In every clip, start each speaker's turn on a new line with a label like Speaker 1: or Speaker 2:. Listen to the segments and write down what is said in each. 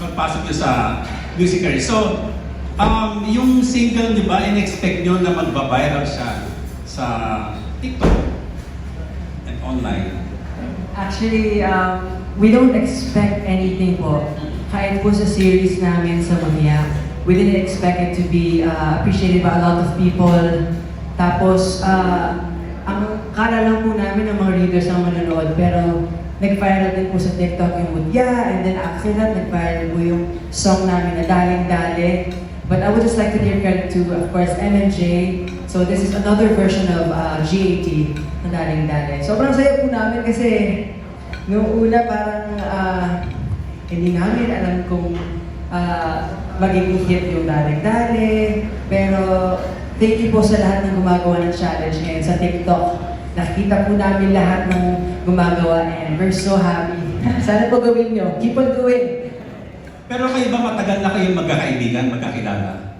Speaker 1: magpasok nyo sa music career. So, yung single nyo ba, in-expect nyo na magbabiral siya sa TikTok and online?
Speaker 2: Actually, we don't expect anything po. Kahit po sa series namin sa Mania, we didn't expect it to be appreciated by a lot of people. Tapos, ang kala lang po namin ng mga readers ang manonood, pero nag-viral din po sa TikTok yung Mutya, and then after that, nag-viral po yung song namin na Daling Dale. But I would just like to give credit to, of course, MMJ. So this is another version of GAT na Daling Dale. Sobrang saya po namin kasi noong una parang hindi namin alam kung magiging hit yung Daling Dale. Pero thank you po sa lahat ng gumagawa ng challenge ngayon sa TikTok. Nakita po namin lahat ng gumagawa and we're so happy. Sana po gawin nyo. Keep on doing.
Speaker 1: Pero kayo ba matagal na kayong magkakaibigan, magkakilala?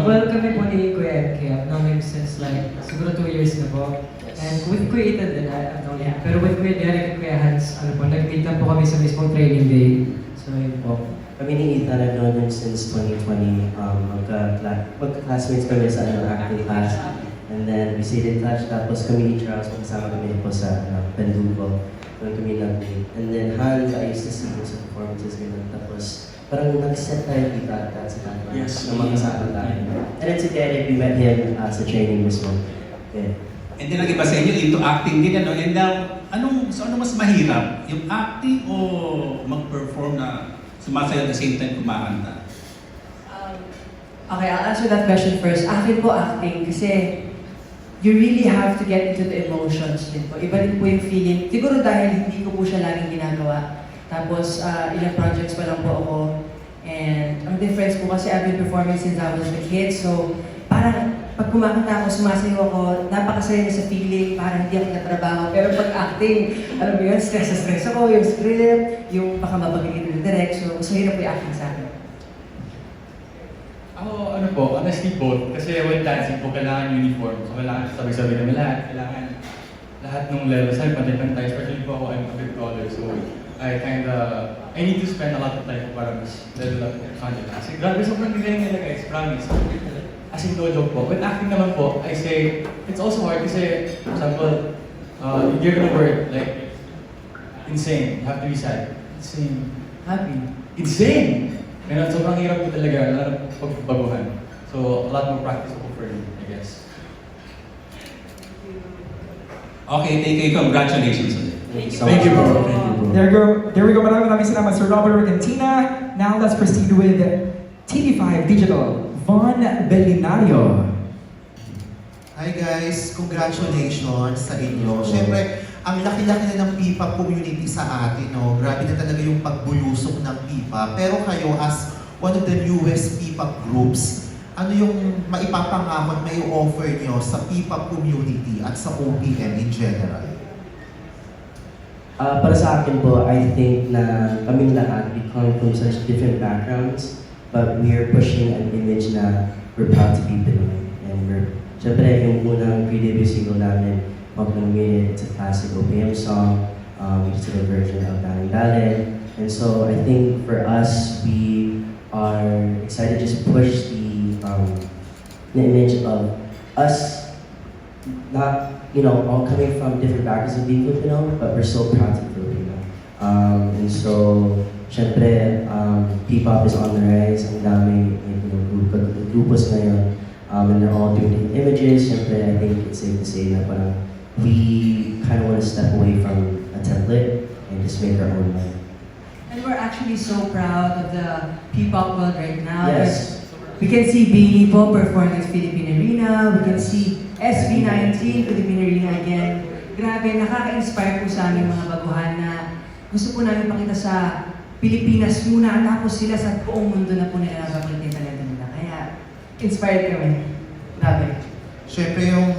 Speaker 2: Well, kami po ni Kuya Kaya, known him since like, siguro 2 years na po. And with Kuya Ethan din, I've known him. Pero with Kuya Derek at Kuya Hans, nag-meet lang po kami sa mismong training day. So yun po.
Speaker 3: Kami ni Ethan, I've known him since 2020. Magka-classmates kami sa acting class. And then we stayed in touch. Tapos kami ni Charles, magkasama kami po sa Pendugo. Doon kami nag-meet. And then Hans, I used to see him sa performances ganun. Tapos parang nag-set tayo kita at sa kanto.
Speaker 1: Yes.
Speaker 3: Na magkasama tayo. And then si Derek, we met him sa training mismo. Yeah.
Speaker 1: And then nag-iba sa inyo into acting din, ano? And ano mas mahirap? Yung acting o mag-perform na sumasayaw at the same time kumakanta?
Speaker 2: Okay, I'll answer that question first. Akin po acting kasi you really have to get into the emotions din po. Iba din po yung feeling. Siguro dahil hindi ko po siya laging ginagawa. Tapos ilang projects pa lang po ako. And ang difference po kasi I've been performing since I was a kid. So parang pag kumakanta ako, sumasayaw ako, napakasaya niya sa feeling, parang hindi ako natrabaho. Pero pag acting, alam mo yun, stress na stress ako, yung script, yung baka mapagiging ng direct. So gusto hirap po yung acting sa akin.
Speaker 4: Ako, ano po, honestly both. Kasi when dancing po, kailangan uniform. So, kailangan sabay-sabay kami lahat. Kailangan lahat ng levels ay pantay-pantay. Especially po ako, I'm a bit taller. So, I need to spend a lot of time para mas level up yung content. Kasi grabe, sobrang galing nila guys, promise. As in, no joke po. When acting naman po, I say, it's also hard kasi, for example, you give a word, like, insane. You have to be sad. Insane. Happy. Insane! Kaya sobrang hirap po talaga, lalo na pagbaguhan. So, a lot more practice po for me, I guess.
Speaker 1: Okay, thank you. Congratulations ulit.
Speaker 4: Thank you, bro.
Speaker 5: There we go. Maraming salamat, Sir Robert Recantina. Now let's proceed with TV5 Digital, Von Belinario.
Speaker 6: Hi guys, congratulations sa inyo. Siyempre, ang laki-laki na ng P-pop community sa atin, no? Grabe na talaga yung pagbulusok ng P-pop. Pero kayo, as one of the newest P-pop groups, ano yung maipapangako at may offer nyo sa P-pop community at sa OPM in general?
Speaker 3: Para sa akin po, I think na kaming lahat, we come from such different backgrounds, but we are pushing an image na we're proud to be Pinoy. And syempre, yung unang pre-debut single namin, Pag ng Minute, it's a classic OPM song, we just did a version of Daling Dale. And so I think for us, we are excited to just push the image of us not, all coming from different backgrounds of being Filipino, but we're so proud to be Filipino. And so, syempre, P-pop is on the rise. Ang daming grupos ngayon, and they're all doing different images. Syempre, I think it's safe to say na parang we kind of want to step away from a template and just make our own way.
Speaker 2: And we're actually so proud of the P-pop world right now.
Speaker 3: Yes.
Speaker 2: We can see Bailey po perform at Philippine Arena. We can see SB19 Philippine Arena again. Grabe, nakaka-inspire po sa aming mga baguhan na gusto po namin pakita sa Pilipinas muna, tapos sila sa buong mundo na po nila napapalit yung talento nila. Kaya, inspired kami. Grabe.
Speaker 6: Siyempre yung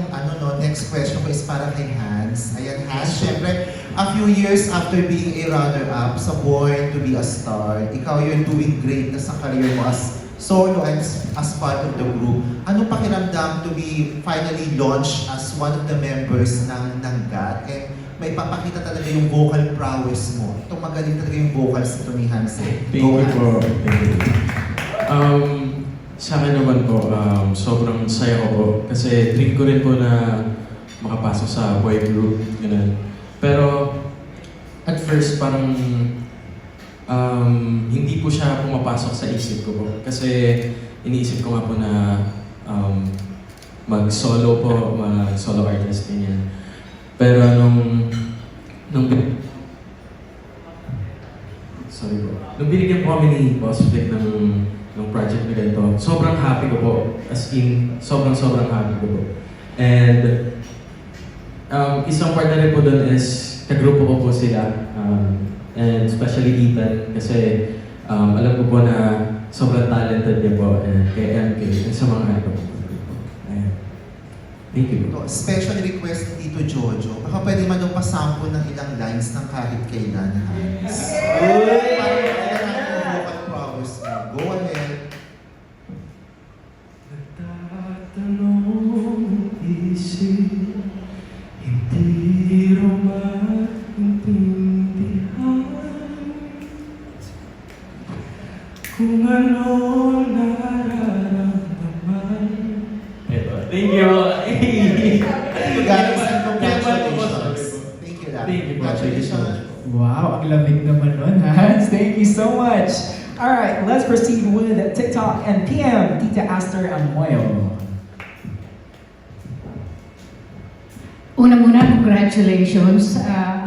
Speaker 6: next question ko is para kay Hans. Ayan Hans, siyempre, a few years after being a runner-up sa Born to be a Star, ikaw you're doing great na sa career mo as solo and as part of the group. Anong pakiramdam to be finally launched as one of the members ng GAT? And may papakita talaga yung vocal prowess mo. Ito magaling talaga yung vocals nito ni Hansen.
Speaker 7: Thank you po. Thank you. Sa akin naman po, sobrang saya ko po. Kasi dream ko rin po na makapasok sa boy group. Ganun. Pero at first parang hindi po siya pumapasok sa isip ko po. Kasi iniisip ko nga po na mag-solo po, mag-solo artist ganyan. Pero nung binigyan po kami ni Boss Vic ng project na ganito, sobrang happy ko po. As in, sobrang happy ko po. And isang part na rin po doon is kagrupo ko po sila. And especially Ethan, kasi alam ko po na sobrang talented niya po kay MK and sa mga ano po. Ayan. Thank you po.
Speaker 6: Special request ni Tito Jojo. Baka pwede man daw pasample ng ilang lines ng kahit kailan, Hans. Para makita natin yung vocal prowess mo. Go ahead.
Speaker 7: Nagtatanong isip, hindi raw maintindihan kung ano nararamdaman. Eto, thank you!
Speaker 6: Thank you guys and congratulations. Thank you, Larry.
Speaker 7: Thank you po.
Speaker 6: Congratulations.
Speaker 5: Wow, ang lamig naman nun, Hans. Thank you so much. All right, let's proceed with TikTok and PM, Tita Aster Amoyo.
Speaker 8: Una muna, congratulations.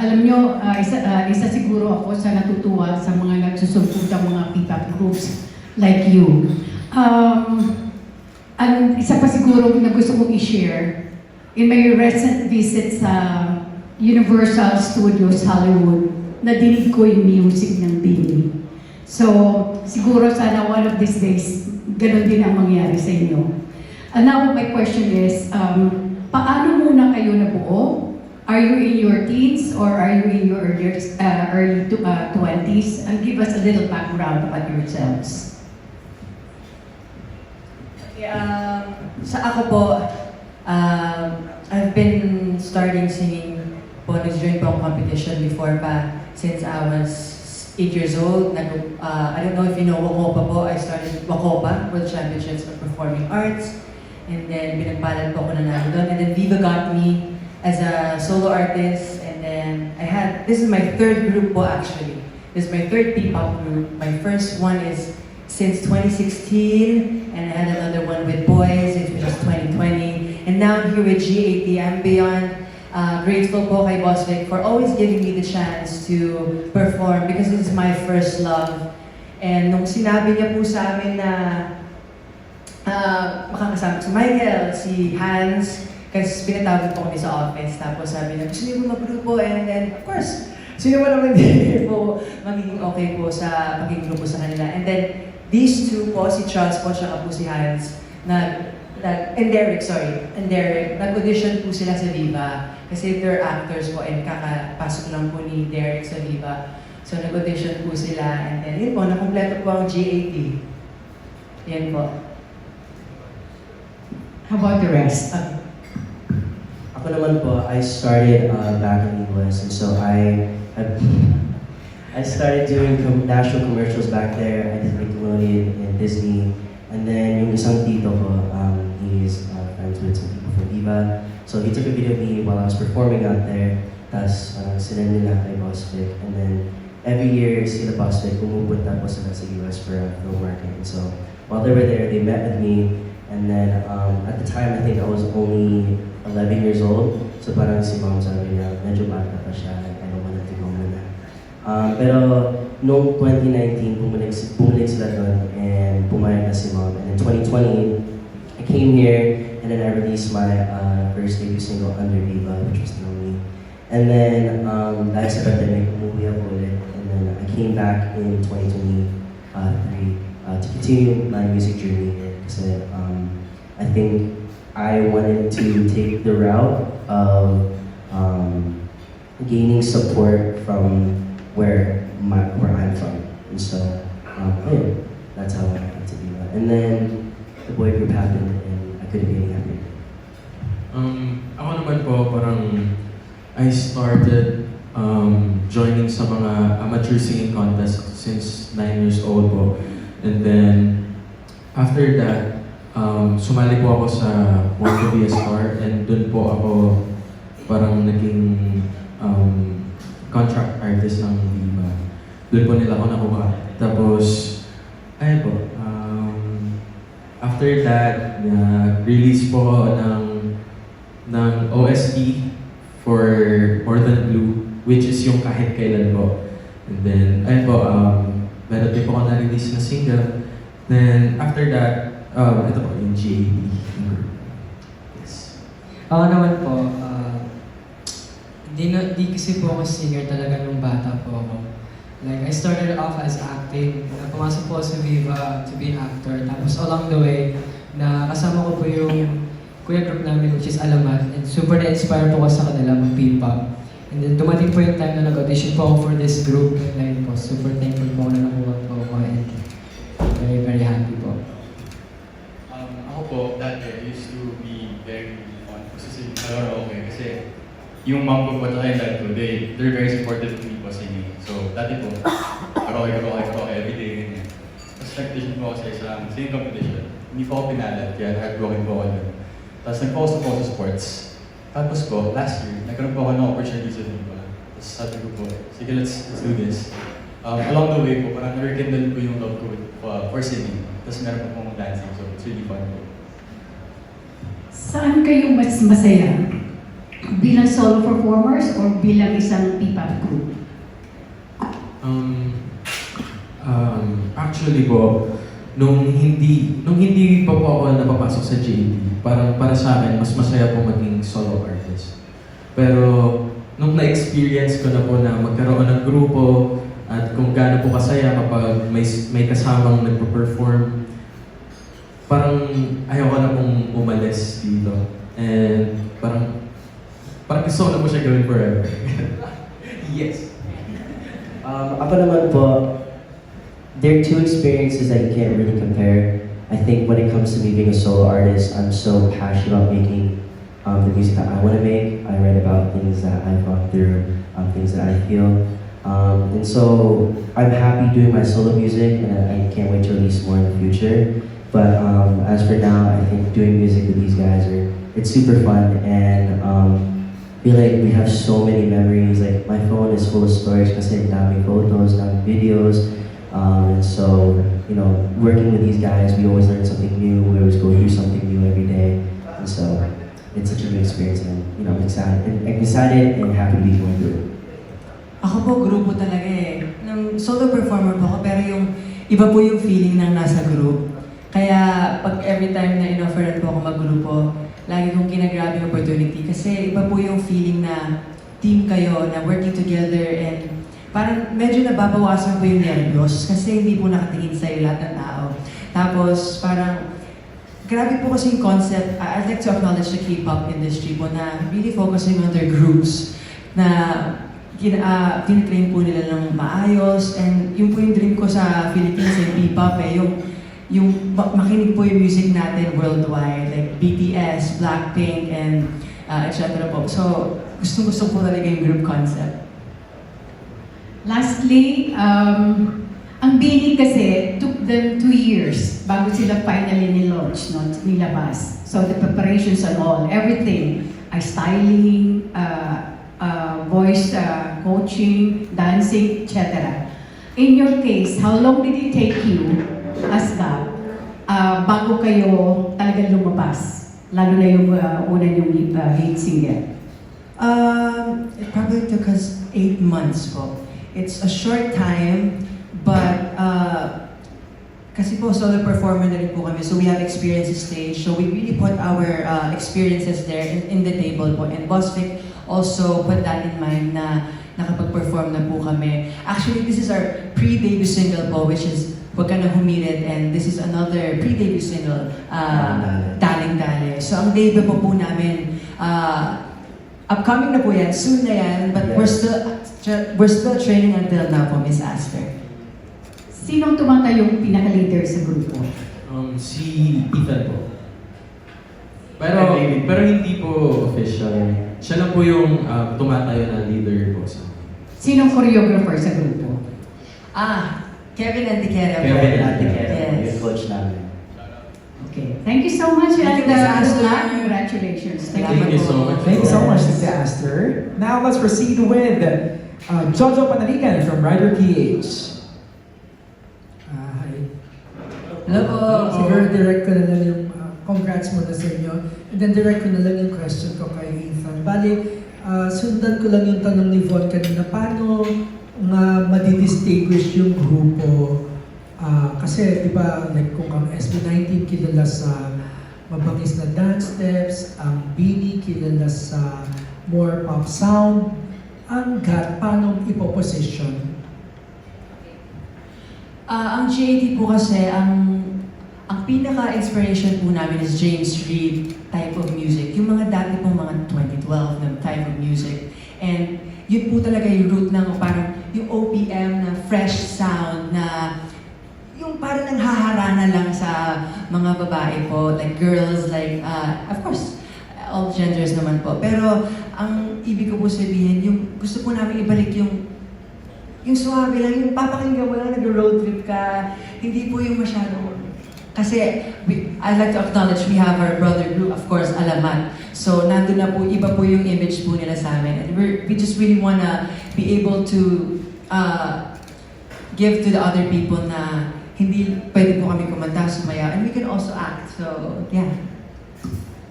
Speaker 8: Alam nyo, isa siguro ako sa natutuwa sa mga nagsusumputang mga P-pop groups like you. Isa pa siguro na gusto kong i-share, in my recent visit sa Universal Studios Hollywood, nadinig ko yung music ng Bini. So, siguro sana one of these days, ganun din ang mangyari sa inyo. And now, my question is, paano muna kayo nabuo? Are you in your teens or are you in your early 20s? And give us a little background about yourselves.
Speaker 2: Sa ako po, I've been starting singing po, nag-join po ang competition before pa, since I was 8 years old. I don't know if you know Wakopa po. I started Wakopa, World Championships of Performing Arts. And then, pinagpalad po ako na namin doon. And then, Viva got me as a solo artist. And then, this is my third group po actually. This is my third P-pop group. My first one is since 2016. And I had another one with Boys, which was 2020. And now I'm here with G80. I'm beyond grateful po kay Boss Vic for always giving me the chance to perform because this is my first love. And nung sinabi niya po sa amin na makakasama si Michael, si Hans, kasi pinatawag po kami sa office. Tapos sabi niya, gusto niyo po mag-grupo? And then, of course, sino ba naman hindi po magiging okay po sa magiging grupo sa kanila. And then, these two po, si Charles po, siya po si Hans, and Derek, nag-audition po sila sa Viva. Kasi they're actors po and kakapasok lang po ni Derek sa Viva. So nag-audition po sila and then yun po, nakompleto po ang G80. Yan po.
Speaker 8: How about the rest?
Speaker 3: Ako naman po, I started back in the US, and so I started doing national commercials back there. I did Nickelodeon and Disney, and then yung isang tito ko, he's friends with some people from Viva, so he took a video of me while I was performing out there. Tapos sinend nila kay Boss Vic, and then every year sila Boss Vic pumupunta po sila sa US for a film market. And so while they were there, they met with me. And then, at the time, I think I was only 11 years old. So parang si Mom sabi niya, medyo bata pa siya, I don't want to go muna. Pero noong 2019, bumalik sila doon and pumayag na si Mom. And in 2020, I came here and then I released my first debut single under Viva, which was Lonely. And then, dahil sa pandemic, umuwi ako ulit. And then I came back in 2023 to continue my music journey here. Kasi I think I wanted to take the route of gaining support from where I'm from. And so, yeah, that's how I got to be that. And then the boy group happened and I couldn't be any happier.
Speaker 7: Ako naman po, parang I started joining sa mga amateur singing contest since 9 years old po. And then, after that, sumali po ako sa Want to Be a Star, and dun po ako parang naging contract artist ng Viva. Dun po nila ako nakuha. Tapos, ayun po, after that, release po ako ng OST for More Than Blue, which is yung Kahit Kailan po. And then, ayun po, meron din po ako na-release na single. Then, after that, ito po, yung GAB. Yes.
Speaker 2: Ako naman po, di kasi po ako singer talaga nung bata po ako. Like, I started off as acting. Pumasok po ako sa Viva to be an actor. Tapos along the way, kasama ko po yung kuya group namin, which is Alamat. And super na-inspire po ako sa kanila mag-P-pop. And then dumating po yung time na nag-audition po ako for this group. And po, super thankful po ako na nakuha po ako. And very, very happy po.
Speaker 4: Ako po, dati, I used to be very fun. Kasi kalaro okay. Kasi yung mom ko po at yung dad ko, they're very supportive to me po singing. So, dati po, karaoke everyday, ganyan. Tapos nag-audition po ako sa isang singing competition. Hindi po ako pinalat, kaya heartbroken po ako doon. Tapos nag-focus po ako sa sports. Tapos po, last year, nagkaroon po ako ng opportunity sa Viva. Tapos sabi ko po, sige, let's do this. Along the way po, parang na-rekindle po yung love ko for singing. Tapos meron po pong dancing, so it's really fun po.
Speaker 8: Saan kayo mas masaya? Bilang solo performers or bilang isang P-pop group?
Speaker 7: Actually po, nung hindi pa po ako napapasok sa JD, parang para sa akin, mas masaya po maging solo artist. Pero nung na-experience ko na po na magkaroon ng grupo at kung gaano po kasaya kapag may kasamang nagpo-perform, parang ayaw ko na pong umalis dito. And parang gusto ko na po siya gawin forever. Yes.
Speaker 3: Ako naman po, there are two experiences that you can't really compare. I think when it comes to me being a solo artist, I'm so passionate about making the music that I want to make. I write about things that I've gone through, things that I feel. And so I'm happy doing my solo music, and I can't wait to release more in the future. But as for now, I think doing music with these guys, it's super fun, and I feel like we have so many memories. Like my phone is full of storage kasi dami photos, dami videos. And so, you know, working with these guys, we always learn something new. We always go through something new every day. And so, it's such a good experience, and you know, I'm excited and happy to be going through it.
Speaker 2: Ako po, grupo talaga eh. Nung solo performer po ako, pero yung iba po yung feeling ng nasa group. Kaya pag every time na in-offeran po ako mag-grupo, lagi kong kinagrab yung opportunity. Kasi iba po yung feeling na team kayo, na working together, and parang medyo nababawasan po yung nervyos kasi hindi po nakatingin sa'yo lahat ng tao. Tapos parang, grabe po kasi yung concept. I'd like to acknowledge the K-pop industry po na really focusing on their groups na tinitrain po nila ng maayos, and yun po yung dream ko sa Philippines and P-pop eh, yung makinig po yung music natin worldwide, like BTS, Blackpink, and etc. po. So, gusto po talaga yung group concept.
Speaker 8: Lastly, ang BINI kasi took them 2 years bago sila finally nilaunch, no, nilabas. So the preparations and all, everything, styling, voice coaching, dancing, etc. In your case, how long did it take you as that bago kayo talagang lumabas? Lalo na yung una yung hit single.
Speaker 2: It probably took us 8 months po. It's a short time, but kasi po solo performer na rin po kami, so we have experience stage. So we really put our experiences there in the table po. And Boss Vic also put that in mind na nakapag-perform na po kami. Actually, this is our pre-debut single po, which is Huwag Ka Na Humirit, and this is another pre-debut single, Daling Dale. So ang debut po namin, upcoming na po yan, soon na yan, but we're still training until now po, Miss Aster.
Speaker 8: Sinong tumatayong pinaka-leader sa grupo?
Speaker 7: Si Ethan po. Pero hindi po official. Siya lang po yung tumatayo na leader po sa
Speaker 8: Sinong choreographer sa grupo?
Speaker 2: Kevin Antiquera po.
Speaker 7: Kevin
Speaker 3: Antiquera,
Speaker 2: Yes.
Speaker 3: yung coach namin.
Speaker 8: Okay. Thank you so much,
Speaker 2: Thank
Speaker 8: and
Speaker 2: you, Miss Astor.
Speaker 8: congratulations.
Speaker 7: Thank you so much.
Speaker 5: Thank you so much, Sister Aster. Now let's proceed with Jojo Panalican from Rider PH.
Speaker 9: Hi.
Speaker 2: Hello po.
Speaker 9: Siguro direct ko na lang yung congrats muna sa inyo. And then direct ko na lang yung question ko kay Ethan. Bali, sundan ko lang yung tanong ni Von kanina. Paano nga madidistinguish yung grupo? Kasi di ba, like kung ang SB19 kilala sa mabangis na dance steps, ang Beanie kilala sa more pop sound, ang GAT, paano ipoposition?
Speaker 2: Ang GAT po kasi, ang pinaka-inspiration po namin is James Reid type of music. Yung mga dati pong mga 2012 na type of music. And yun po talaga yung root ng parang yung OPM na fresh sound na yung parang nanghaharana lang sa mga babae po, like girls, like, of course, all genders naman po. Pero ang ibig ko po sabihin, yung gusto po namin ibalik yung suwabe lang, yung papakinggan mo lang, nag-road trip ka, hindi po yung masyado. Kasi, I'd like to acknowledge, we have our brother group, of course, Alamat. So, nandun na po, iba po yung image po nila sa amin. And we just really wanna be able to give to the other people na hindi pwede po kami kumanta, sumaya, and we can also act. So, yeah.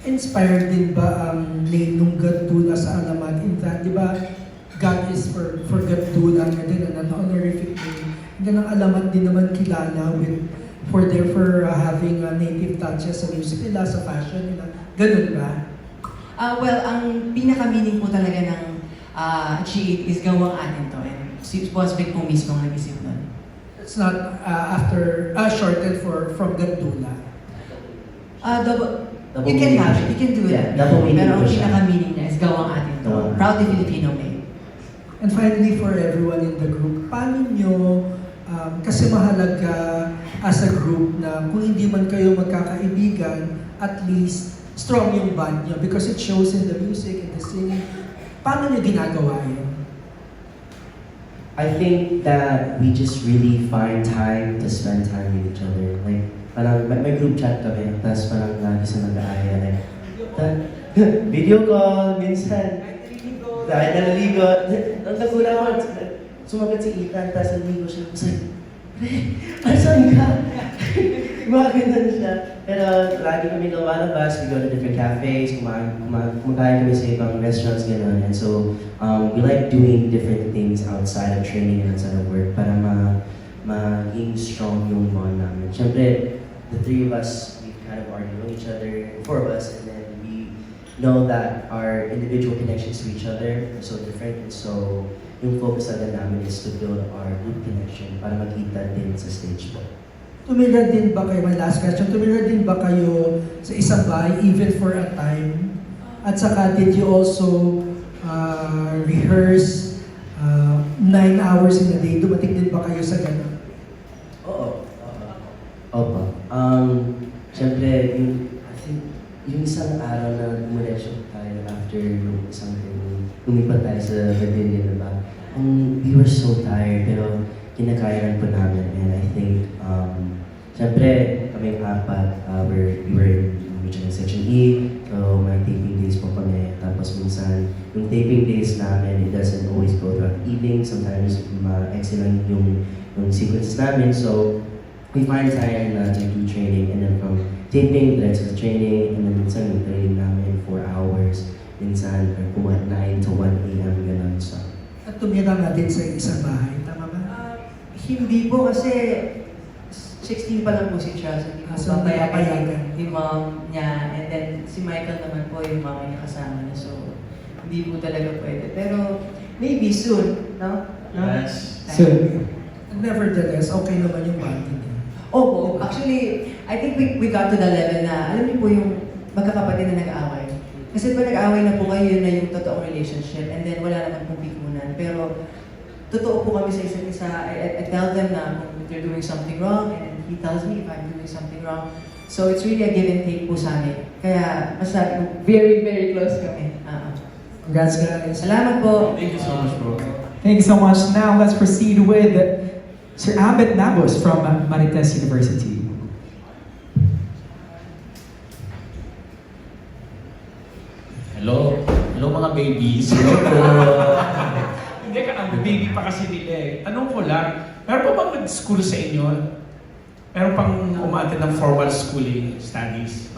Speaker 9: Inspired din ba ang name ng Gadula sa Alamat? In fact, di ba, God is for Gadula na din, an honorific name. And then ang Alamat din naman kilala for having native touches sa music nila, sa fashion nila. Ganun ba?
Speaker 2: Well, ang pinaka-meaning po talaga ng G8 is gawang atin to. And si Bosbeck po mismo ang nag-isip nun.
Speaker 9: It's not shortened from Gadula.
Speaker 2: You can have it, you can do it.
Speaker 3: Yeah, double meaning
Speaker 2: Pero ang
Speaker 3: po siya.
Speaker 2: pinaka-meaning niya is gawang atin to.
Speaker 3: Gawang atin.
Speaker 2: Proudly Filipino made.
Speaker 9: And finally, for everyone in the group, paano nyo, kasi mahalaga as a group na kung hindi man kayo magkakaibigan, at least strong yung band nyo because it shows in the music, in the singing. Paano nyo ginagawa yun?
Speaker 3: I think that we just really find time to spend time with each other. Like, parang may group chat kami, tapos parang lagi sa nag-aaya. Like, video call, minsan. Dahil naliligo. Ang tagula ko, sumagat si Ethan, tapos naliligo siya. Kasi, asan ka? Mga ganun siya. Pero lagi kami lumalabas, we go to different cafes, kumakain kami sa ibang restaurants, gano'n. And so, we like doing different things outside of training and outside of work para maging strong yung bond namin. Siyempre, the three of us, we kind of already know each other, four of us, and then we know that our individual connections to each other are so different. And so, yung focus agad namin is to build our group connection para magkita din sa stage po.
Speaker 9: Tumira din ba kayo, my last question, tumira din ba kayo sa isang bahay even for a time? At saka, did you also rehearse 9 hours in a day? Dumating din ba kayo sa gano'n?
Speaker 3: Oo. Opo. Siyempre, I think, yung isang araw na umuresyo tayo after yung isang lumipat tayo sa Virginia, diba? We were so tired, pero kinakayanan po namin. And I think, siyempre, kaming apat, we were in Section E, so may taping days po kami. Tapos minsan, yung taping days namin, it doesn't always go throughout the evening. Sometimes, excellent yung sequences namin. So, we find time to do training, and then from taping, let's do training, and then minsan yung training namin 4 hours. Minsan, kung 9 to 1 a.m. ganun. So,
Speaker 9: At tumira natin sa isang bahay, tama ba?
Speaker 2: Hindi po kasi 16 pa lang po si Charles. Hindi po
Speaker 9: So, hindi papayagan.
Speaker 2: yung mom niya. And then si Michael naman po yung mama niya kasama niya. So, hindi po talaga pwede. Pero maybe soon, no?
Speaker 4: Yes.
Speaker 5: Soon.
Speaker 9: Nevertheless, okay naman yung bonding.
Speaker 2: Opo. Actually, I think we got to the level na, alam niyo po yung magkakapatid na nag-aaway. Kasi pag nag-aaway na po kayo, yun na yung totoong relationship. And then wala naman pong pikunan. Pero totoo po kami sa isa't isa. I tell them na kung they're doing something wrong, and he tells me if I'm doing something wrong. So it's really a give and take po sa amin. Kaya masabi ko, very, very close kami.
Speaker 9: Congrats guys.
Speaker 2: Salamat po.
Speaker 4: Thank you so much, bro.
Speaker 5: Thank you so much. Now let's proceed with Sir Ambit Nabos from Marites University.
Speaker 10: Hello? Hello mga babies. Hello po.
Speaker 1: Hindi ka ang baby pa kasi nila eh. Tanong ko lang, meron pa bang nag-school sa inyo? Meron pang umaattend ng formal schooling studies?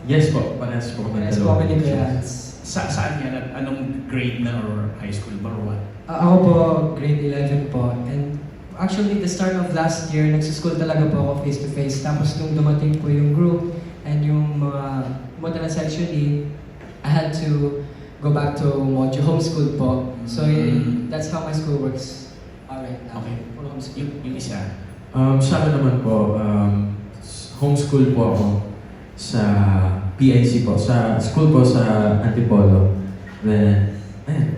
Speaker 7: Yes po, parehas po kami
Speaker 9: Yes,
Speaker 7: dalawa.
Speaker 9: po kami ni Kuya.
Speaker 1: Saan yan? At anong grade na or high school ba or what?
Speaker 2: Ako po, grade 11 po. And actually, the start of last year, nagsuschool talaga po ako face-to-face. Tapos nung dumating po yung group and yung mga pumunta na section E, I had to go back to module homeschool po. So that's how my school works right now.
Speaker 1: Okay.
Speaker 2: Puro homeschool.
Speaker 1: Yung isa.
Speaker 7: Sa akin naman po, homeschool po ako sa PIC po, sa school po sa Antipolo. Then, ayun.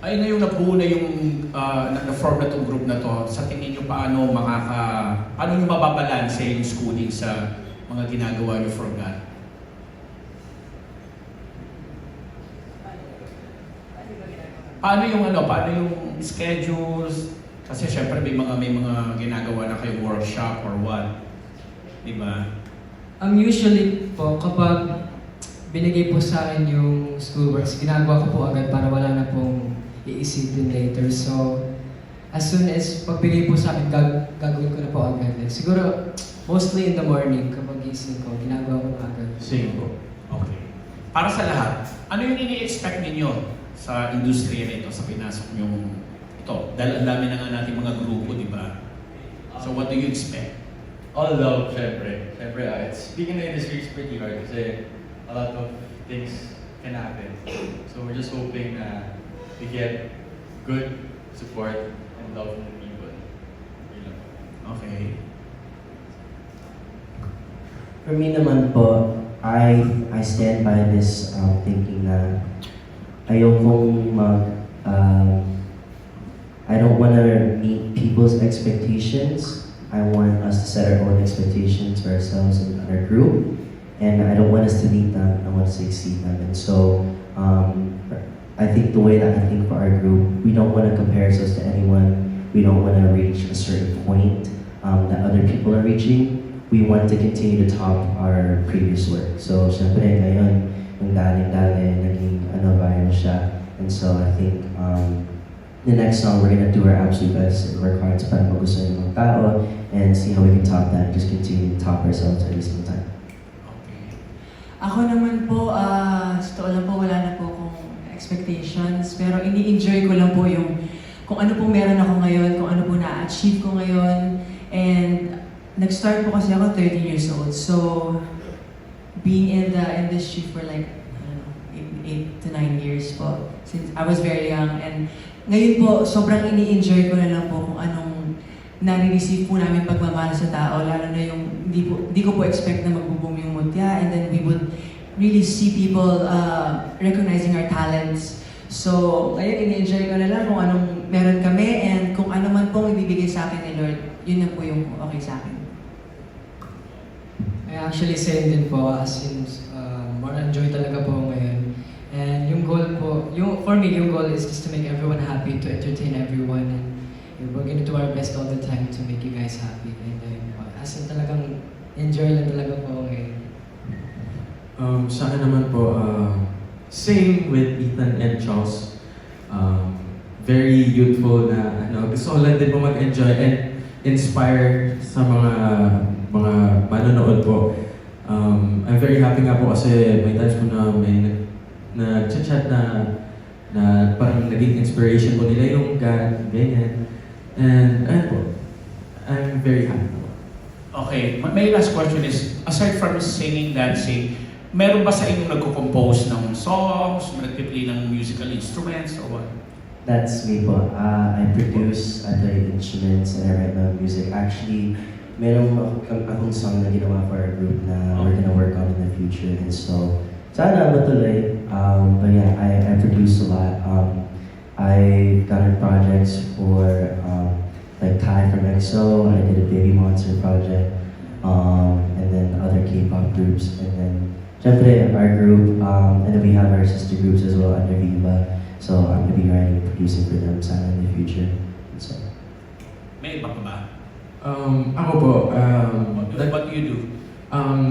Speaker 1: Ay na yung nabuo na yung na-form na itong group na to. Sa tingin nyo paano nyo mababalanse yung schooling sa mga ginagawa nyo for God? Paano yung schedules? Kasi syempre may mga ginagawa na kayong workshop or what. Di ba?
Speaker 2: Usually po, kapag binigay po sa akin yung schoolworks, ginagawa ko po agad para wala na pong iisipin later. So, as soon as pagbigay po sa akin, gagawin ko na po agad. Siguro, mostly in the morning, kapag gising ko, ginagawa ko na agad.
Speaker 7: Same po.
Speaker 1: Okay. Para sa lahat, ano yung ini-expect ninyo sa industriya nito, sa pinasok nyong ito? Dahil ang dami na nga natin mga grupo, di ba? So what do you expect?
Speaker 4: All love, syempre. Syempre, speaking of industry is pretty hard kasi a lot of things can happen. So we're just hoping na we get good support and love from the people. Yun lang.
Speaker 1: Okay.
Speaker 3: For me naman po, I stand by this thinking na ayokong I don't want to meet people's expectations. I want us to set our own expectations for ourselves and our group, and I don't want us to meet them. I want us to exceed them. And so, I think the way that I think for our group, we don't want to compare ourselves to anyone. We don't want to reach a certain point that other people are reaching. We want to continue to top our previous work. So, syempre ngayon, yung daling-dali, naging viral siya. And so, I think the next song, we're gonna do our absolute best and work hard to para magustuhan ng mga tao and see how we can top that and just continue to top ourselves every single time.
Speaker 1: Okay.
Speaker 2: Ako naman po, sa totoo lang po, wala na po akong expectations. Pero ini-enjoy ko lang po yung kung ano po meron ako ngayon, kung ano po na-achieve ko ngayon. And nag-start po kasi ako 13 years old. So, being in the industry for like, I don't know, 8 to 9 years po. Since I was very young. And ngayon po, sobrang ini-enjoy ko na lang po kung anong nare-receive po namin pagmamahal sa tao. Lalo na yung, hindi ko po expect na magbo-boom yung Mutya. And then we would really see people recognizing our talents. So, ngayon ini-enjoy ko na lang kung anong meron kami and kung ano man pong ibibigay sa akin ni Lord, yun na po yung okay sa akin. I actually same din po as in more enjoy talaga po ngayon. And yung goal po, for me, yung goal is just to make everyone happy, to entertain everyone. And we're gonna do our best all the time to make you guys happy. And as in talagang enjoy lang talaga po ngayon.
Speaker 7: Sa akin naman po, same with Ethan and Charles. Very youthful na gusto ko lang din po mag-enjoy and inspire sa mga manonood po. I'm very happy nga po kasi may times po na may nag-chat na parang naging inspiration po nila yung God, ganyan. And ayun po, I'm very happy po.
Speaker 1: Okay, my last question is, aside from singing, dancing, meron ba sa inyong nagko-compose ng songs, nagpi-play ng musical instruments, or what?
Speaker 3: That's me po. I produce, I play instruments, and I write my music. Actually, meron akong song na ginawa for our group na we're gonna work on in the future. And so, sana matuloy. But yeah, I produce a lot. I got in projects for like Ty from EXO. I did a Baby Monster project. and then other K-pop groups, and then syempre our group, and then we have our sister groups as well under Viva. So I'm gonna be writing and producing for them sana in the future. So.
Speaker 10: May iba pa ba?
Speaker 7: Ako po,
Speaker 10: What do you do?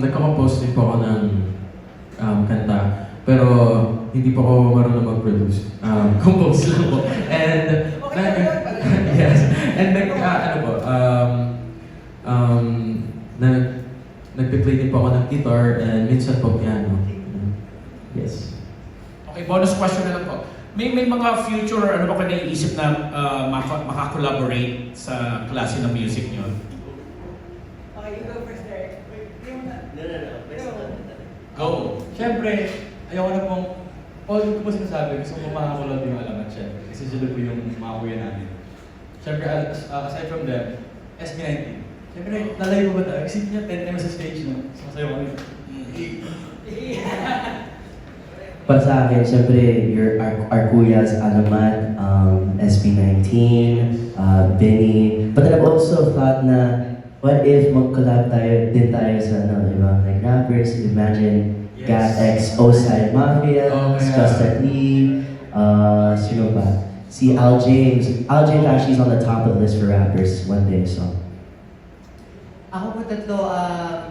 Speaker 7: nagkakapost din po ako ng kanta, pero hindi po ako marunong mag-produce. Compose lang po. And, yes. And nagpe-play din po ako ng guitar and minsan po piano. Yes.
Speaker 10: Okay, bonus question na lang po. May mga future ano ba kayo naiisip na makakollaborate sa klase ng music nyo?
Speaker 2: Okay, you go first, Derek.
Speaker 10: Go!
Speaker 4: Siyempre, ayoko na pong, all ko po sinasabi, gusto ko makakulab yung alamat siya. Kasi sila po yung mga kuya namin. Siyempre, aside from them, SB19. Siyempre, lalayo ko ba tayo? Isipin niya, 10 times sa stage, no? Sumasayo kami.
Speaker 3: Para sa akin, syempre, our kuyas, Alamat, SB19, Benny. But then I've also thought na, what if mag-collab din tayo sa, like rappers, imagine,
Speaker 7: Yes.
Speaker 3: Gat X, Osai Mafia,
Speaker 7: Oh, yeah.
Speaker 3: Justin Lee, sino ba? Si Al James. Al James actually is on the top of the list for rappers one day, so.
Speaker 2: Ako po tatlo,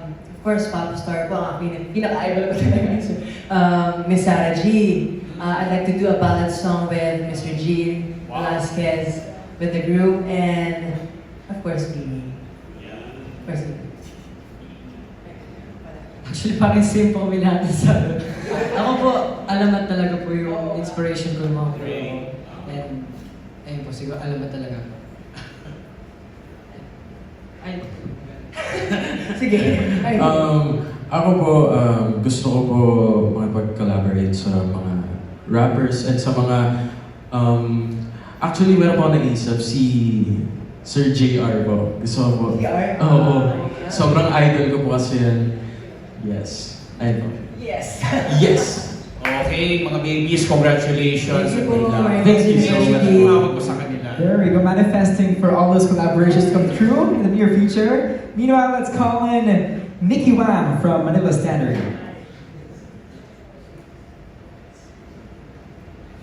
Speaker 2: of course, Papa Star po, ang pinaka-idol ko talaga. Miss Sarah G. I'd like to do a ballad song with Mr. G. Velasquez with the group, and of course, Bini. Of course, Bini.
Speaker 11: Actually, parang same po kami lahat sa ako po, Alamat talaga po yung inspiration ko mga bro. And, ayun po, siguro Alamat talaga po. Ay,
Speaker 2: Sige. Ay,
Speaker 7: Ako po, gusto ko po makipag-collaborate sa mga rappers and sa mga, actually meron po ako naisip, si Sir JR po. Gusto ko po.
Speaker 2: JR?
Speaker 7: Oo. Sobrang idol ko po kasi yan. Yes. Idol.
Speaker 2: yes.
Speaker 7: Yes!
Speaker 10: Okay, mga babies, congratulations.
Speaker 2: Thank you po, my
Speaker 7: Thank you so much.
Speaker 10: Tumawag ko sa kanila.
Speaker 5: There we go, manifesting for all those collaborations to come true in the near future. Meanwhile, let's call in Mickey Wam from Manila Standard.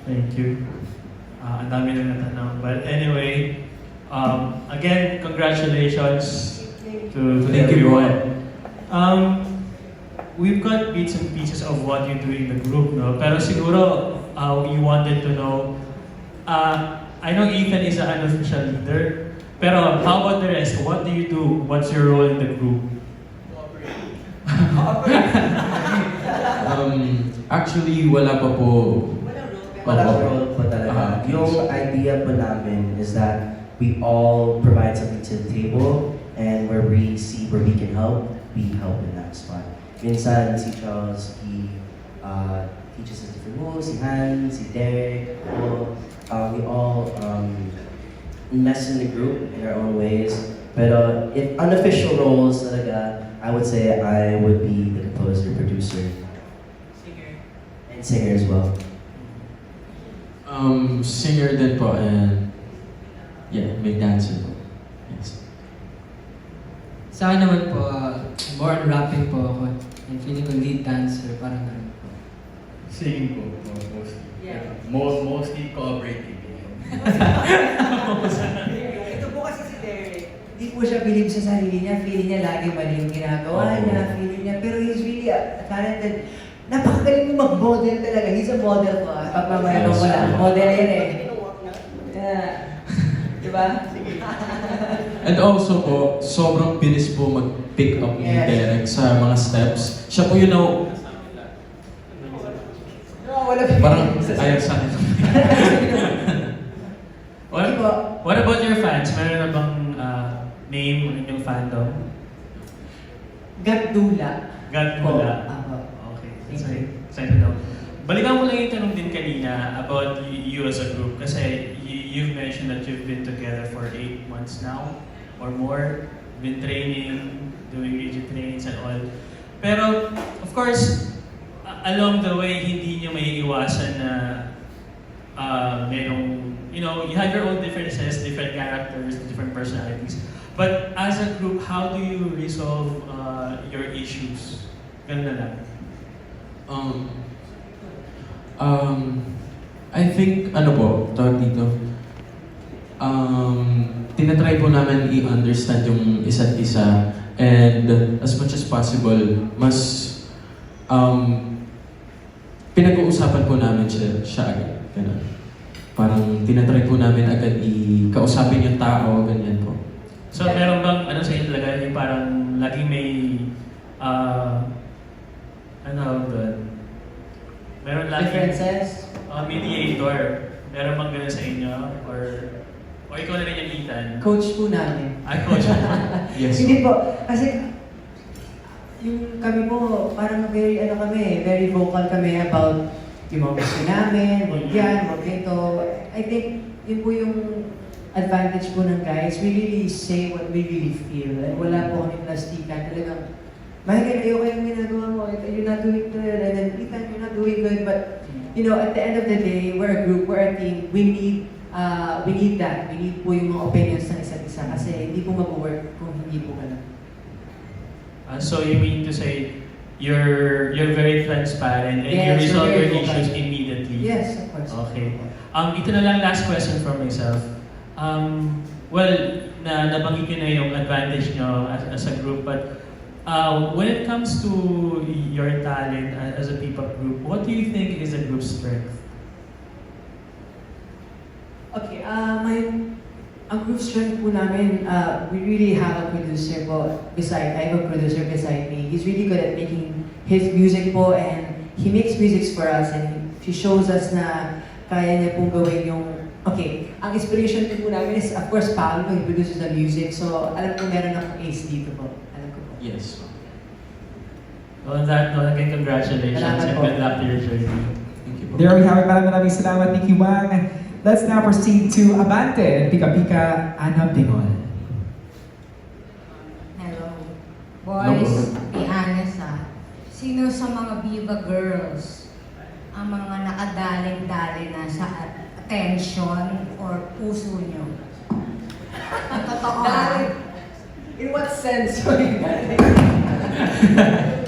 Speaker 12: Thank you. Ang dami na natanong. But anyway, again, congratulations to
Speaker 7: Thank you,
Speaker 12: everyone. We've got bits and pieces of what you do in the group, no? Pero siguro, you wanted to know, I know Ethan is an unofficial leader, pero how about the rest? What do you do? What's your role in the group?
Speaker 7: Actually, wala pa po.
Speaker 3: Wala role po talaga. Yung idea po namin is that we all provide something to the table, and where we see where we can help, we help in that spot. Minsan, si Charles, he teaches us different moves, si Han, si Derek, we all invest in the group in our own ways. Pero if unofficial roles talaga, I would say I would be the composer, producer, and singer as well.
Speaker 7: Singer din po and yeah, may dancer po. Yes.
Speaker 11: sa akin naman po, more on rapping po ako. And feeling ko lead dancer, parang ganun po.
Speaker 4: Singing po, mostly.
Speaker 2: Yeah.
Speaker 4: Mostly cooperating.
Speaker 2: Ito po kasi si Derek. Hindi po siya believe sa sarili niya. Feeling niya lagi mali yung ginagawa niya. Feeling niya. Pero he's really talented. Napakagaling mo mag-model talaga. He's a model po. Pagmamayabang ko lang. Model yan eh. Yeah. Diba?
Speaker 7: And also po, sobrang bilis po mag-pick up ni
Speaker 2: Yes.
Speaker 7: Derek sa mga steps. Siya po yun na
Speaker 2: Wala
Speaker 7: parang ayaw sa akin.
Speaker 12: What about your fans? Meron na bang name ng inyong fandom?
Speaker 2: Gatdula.
Speaker 12: Gatdula.
Speaker 2: Ako.
Speaker 12: Okay. Excited daw. Balikan ko lang yung tanong din kanina about you as a group kasi you've mentioned that you've been together for 8 months now or more. Been training, doing rigid trainings and all. Pero, of course, along the way, hindi nyo may iwasan na merong you know, you have your own differences, different characters, different personalities. But as a group, how do you resolve your issues? Ganun na lang.
Speaker 7: I think, ano po, tawag dito, tinatry po namin i-understand yung isa't isa, and as much as possible, mas pinag-uusapan po namin siya agad. Ganun. Parang tinatry po namin agad i-kausapin yung tao, ganyan po.
Speaker 12: So, meron bang, ano sa inyo talaga, yung parang laging may, ano doon? Meron laging
Speaker 2: Differences?
Speaker 12: Mediator. Meron bang ganun sa inyo? Or ikaw na rin yung Ethan?
Speaker 2: Coach po namin.
Speaker 12: Ay, coach.
Speaker 7: Yes.
Speaker 2: Hindi po. Kasi yung kami po, parang very vocal kami about yung mga gusto namin, wag yan, wag ito. I think yun po yung advantage po ng guys. We really say what we really feel. And wala po kami plastikan. Talagang, Michael, ayoko yung ginagawa mo. You're not doing good. And then, Ethan, you're not doing good. But, you know, at the end of the day, we're a group, we're a team. We need that. We need po yung mga opinions ng isa't isa. Kasi hindi po mag-work kung hindi po ganun.
Speaker 12: So you mean to say you're very transparent and
Speaker 2: Yes,
Speaker 12: you resolve
Speaker 2: we're
Speaker 12: your
Speaker 2: very vocal.
Speaker 12: issues immediately?
Speaker 2: Yes, of course.
Speaker 12: Okay. Ito na lang last question from myself. Well, nabanggit nyo na yung advantage nyo as a group, but when it comes to your talent as a P-pop group, what do you think is a group's strength?
Speaker 2: Okay, ang group strength po namin, we really have a producer po beside, I have a producer beside me. He's really good at making his music po, and he makes music for us, and he shows us na kaya niya pong gawin yung, okay, ang inspiration po namin is, of course, Paolo, he produces the music, so alam ko meron akong ace dito po. Alam ko po.
Speaker 7: Yes.
Speaker 12: On that note, again, congratulations
Speaker 2: Salamat
Speaker 12: and
Speaker 2: po.
Speaker 12: good luck to your journey.
Speaker 7: Thank you po.
Speaker 5: There we have it. Maraming salamat, Nikki Wang. Let's now proceed to Abante and Pika Pika Anab Dingol.
Speaker 13: Hello. Boys, be honest Sino sa mga Viva Girls ang mga nakadaling-dali na sa attention or puso nyo? Totoo
Speaker 2: In what sense?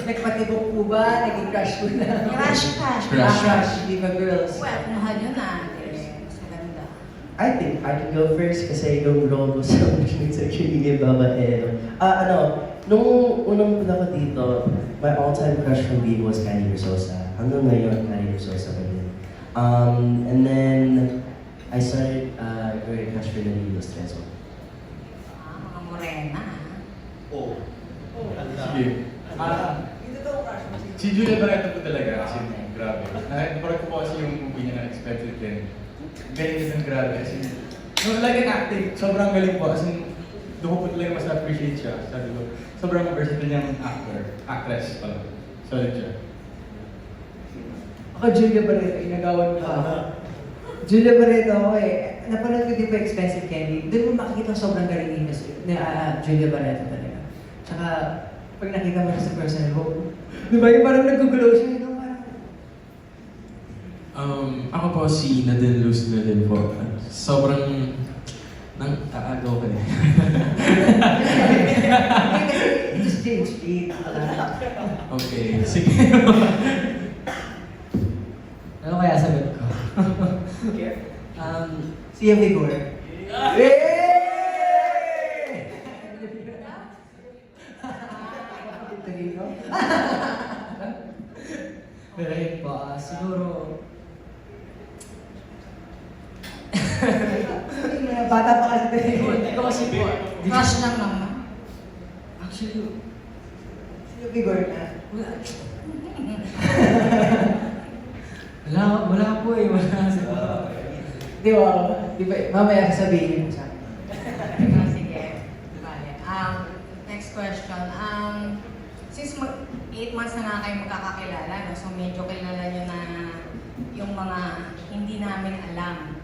Speaker 2: Nagpatibok po ba? Naging crush po na?
Speaker 13: Crush.
Speaker 2: Crush, Viva Girls.
Speaker 13: Well, mahal yun Sa ganda.
Speaker 3: I think I can go first kasi yung role ko sa Opportunity Actually babaero. Nung unang punta ko dito, my all-time crush from Viva was Kylie Versosa. Hanggang ngayon, Kylie Versosa pa din. And then, I started growing crush for Nalini Streso.
Speaker 13: Mga morena.
Speaker 4: Sige. Si Julia Barreto po talaga, kasi grabe. Naparag ko po kasi yung movie niya na Expected din. Galing din ng grabe. Kasi, nung like an acting, sobrang galing po. Kasi, doon ko po talaga mas appreciate siya. Sabi ko, sobrang versatile niyang actress pala. Solid siya.
Speaker 2: Ako, Julia Barreto, inagawan mo ako. Julia Barreto ako napanood ko din pa Expensive Candy. Doon mo makikita sobrang galing ni Julia Barreto talaga. Tsaka, pag nakita mo siya sa personal ko, di ba yung parang nag-glow siya,
Speaker 7: Ako po si Nadine Luz na din po. Sobrang aagaw ka eh.
Speaker 2: Kasi, just change it.
Speaker 7: Okay, sige.
Speaker 11: Ano kaya sagot ko?
Speaker 2: Si Vigor.
Speaker 11: Pero yun po, siguro...
Speaker 2: Bata pa kasi tayo.
Speaker 11: Hindi ko kasi po...
Speaker 13: Crush lang naman.
Speaker 11: Actually,
Speaker 2: Si Vigor na.
Speaker 11: wala po eh.
Speaker 2: Di ba, mamaya sabihin mo sa akin.
Speaker 13: Sige. Vale. Next question. Since 8 months na nga kayo magkakakilala, no? So medyo kilala nyo na yung mga hindi namin alam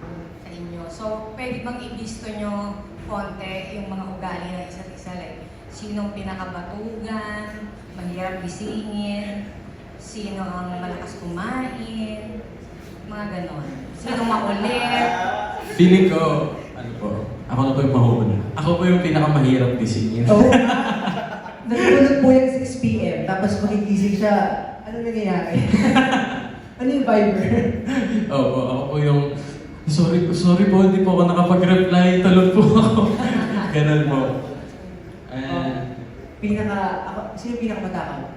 Speaker 13: sa inyo. So pwede bang ibisto nyo konti yung mga ugali ng isa't isa? Like, sinong pinakabatugan, mahirap gisingin, sino ang malakas kumain, mga ganon. Sino makulit,
Speaker 7: Feeling ko, ano po, ako na po yung mahuna. Ako po yung pinakamahirap gisingin.
Speaker 2: Oo. Natulog po yan 6 p.m. Tapos magigising siya. Ano nangyayari? Ano yung Viber?
Speaker 7: Opo, ako po yung, sorry po, hindi po ako nakapag-reply, tulog po ako. Ganun po.
Speaker 2: Sino pinakamatakaw?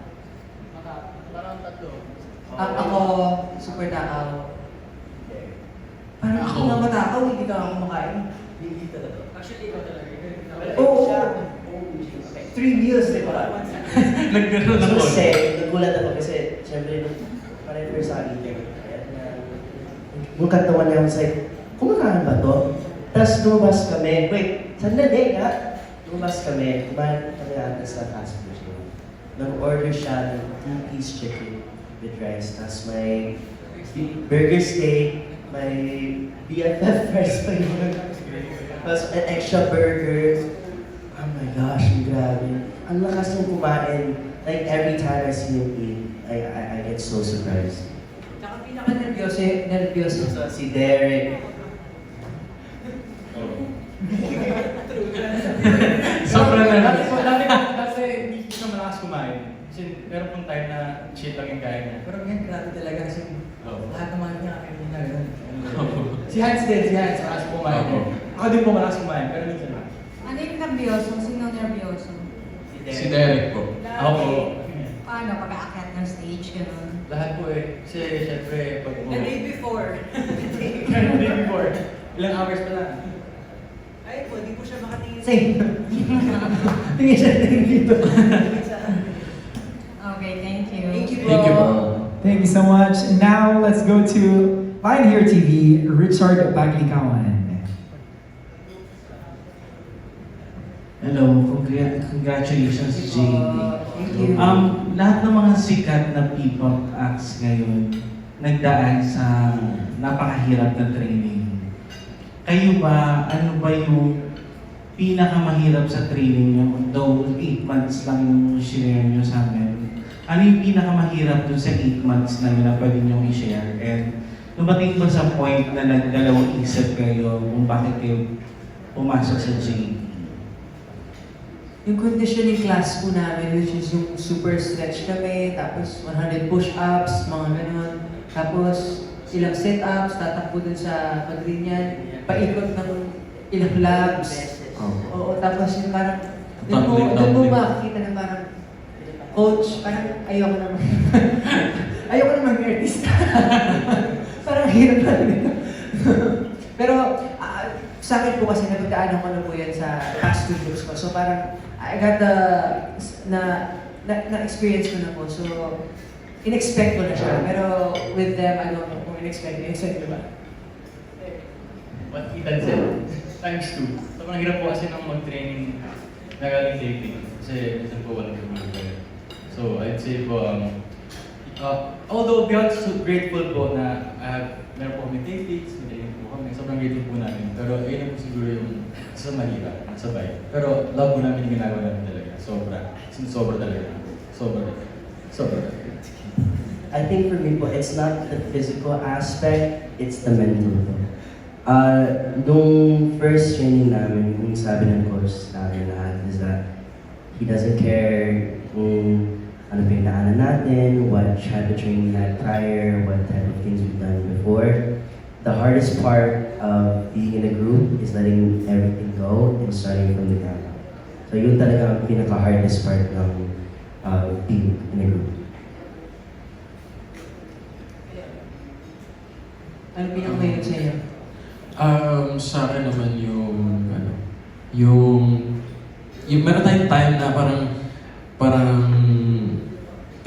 Speaker 11: Parang tatlo.
Speaker 2: Ako, super takaw. Parang ako nga matakaw, hindi ka ako kumakain.
Speaker 11: Hindi talaga. Actually, ikaw talaga.
Speaker 2: Oo. 3 meals, di ba?
Speaker 7: Nagkaroon ako.
Speaker 3: Kasi, nagulat ako kasi, syempre, pareho sa akin. Yung katawan niya, was like, kumakain ba to? Tapos lumabas kami, wait, sandali nga. Lumabas kami, kumain kami natin sa fast food. Nag-order siya ng 2-piece chicken with rice. Tapos may burger steak, may BFF fries pa yun. Tapos an extra burger. Oh my gosh, grabe. Ang lakas ng kumain. Like every time I see him eat, I get so surprised.
Speaker 2: Tsaka pinaka-nervyoso
Speaker 3: Si Derek.
Speaker 7: Sobrang
Speaker 4: Dati
Speaker 7: nervous.
Speaker 4: po, kasi hindi siya malakas kumain. Kasi meron pong time na shit lang yung kain niya.
Speaker 2: Pero ngayon, grabe talaga kasi lahat naman niya kainin na gano'n.
Speaker 4: Si Hans din, malakas kumain. Ako din po malakas kumain, pero minsan lang.
Speaker 13: Ano yung nervyoso? Sino nervyoso?
Speaker 7: Si Derek po.
Speaker 4: Ako po.
Speaker 13: Paano? Pag-aakyat ng stage, gano'n?
Speaker 4: Lahat po eh. Kasi syempre, pag
Speaker 2: The day before.
Speaker 4: The day before. Ilang hours pa lang.
Speaker 2: Ay po, di po siya makatingin sa inyo. Tingin siya dito.
Speaker 13: Okay, thank you.
Speaker 2: Thank you,
Speaker 7: Thank you,
Speaker 2: bro.
Speaker 7: bro.
Speaker 5: Thank you so much. Now, let's go to Line Here TV, Richard Baglikawan.
Speaker 14: Hello, congratulations JP.
Speaker 2: Thank you.
Speaker 14: Lahat ng mga sikat na P-pop acts ngayon nagdaan sa napakahirap na training. Kayo ba, ano ba yung pinakamahirap sa training nyo? Though 8 months lang yung share nyo sa amin. Ano yung pinakamahirap dun sa 8 months na yun na pwede nyo i-share? And dumating ba sa point na nagdalawang isip kayo kung bakit kayo pumasok sa JP?
Speaker 2: Yung conditioning class po namin, which is yung super stretch kami, tapos 100 push-ups, mga ganun. Tapos ilang sit-ups, tatakbo dun sa pagrinyan, paikot ng ilang labs. Oo, tapos yung parang, doon mo makikita na parang, coach, parang ayoko naman. Ayoko naman mag-artista. Parang hirap na rin. Pero sa akin po kasi napagdaanan ko na po yan sa past 2 groups ko. So parang, I got the, na-experience ko na po. So, in-expect ko na siya. Pero with them, I don't know kung in-expect ko ba?
Speaker 4: What Ethan said, times 2. Sobrang hirap po kasi nang mag-training na galing taping. Kasi minsan po walang gagawin. So, I'd say po, although beyond so grateful po na meron po kami tapings, may po kami, sobrang grateful po namin. Pero ayun po siguro yung sa mahirap, sabay. Pero love po namin yung ginagawa namin talaga. Sobra talaga. Sobra.
Speaker 3: I think for me po, it's not the physical aspect, it's the mental po. Nung first training namin, yung sabi ng coach namin lahat is that he doesn't care kung ano pa yung naanan natin, what type of training we had prior, what type of things we've done before. The hardest part of being in a group is letting everything go and starting from the ground up. So yun talaga ang pinaka-hardest part ng being in a group.
Speaker 2: Ano pinaka-mahirap sa inyo?
Speaker 7: Sa akin naman yung meron tayong time na parang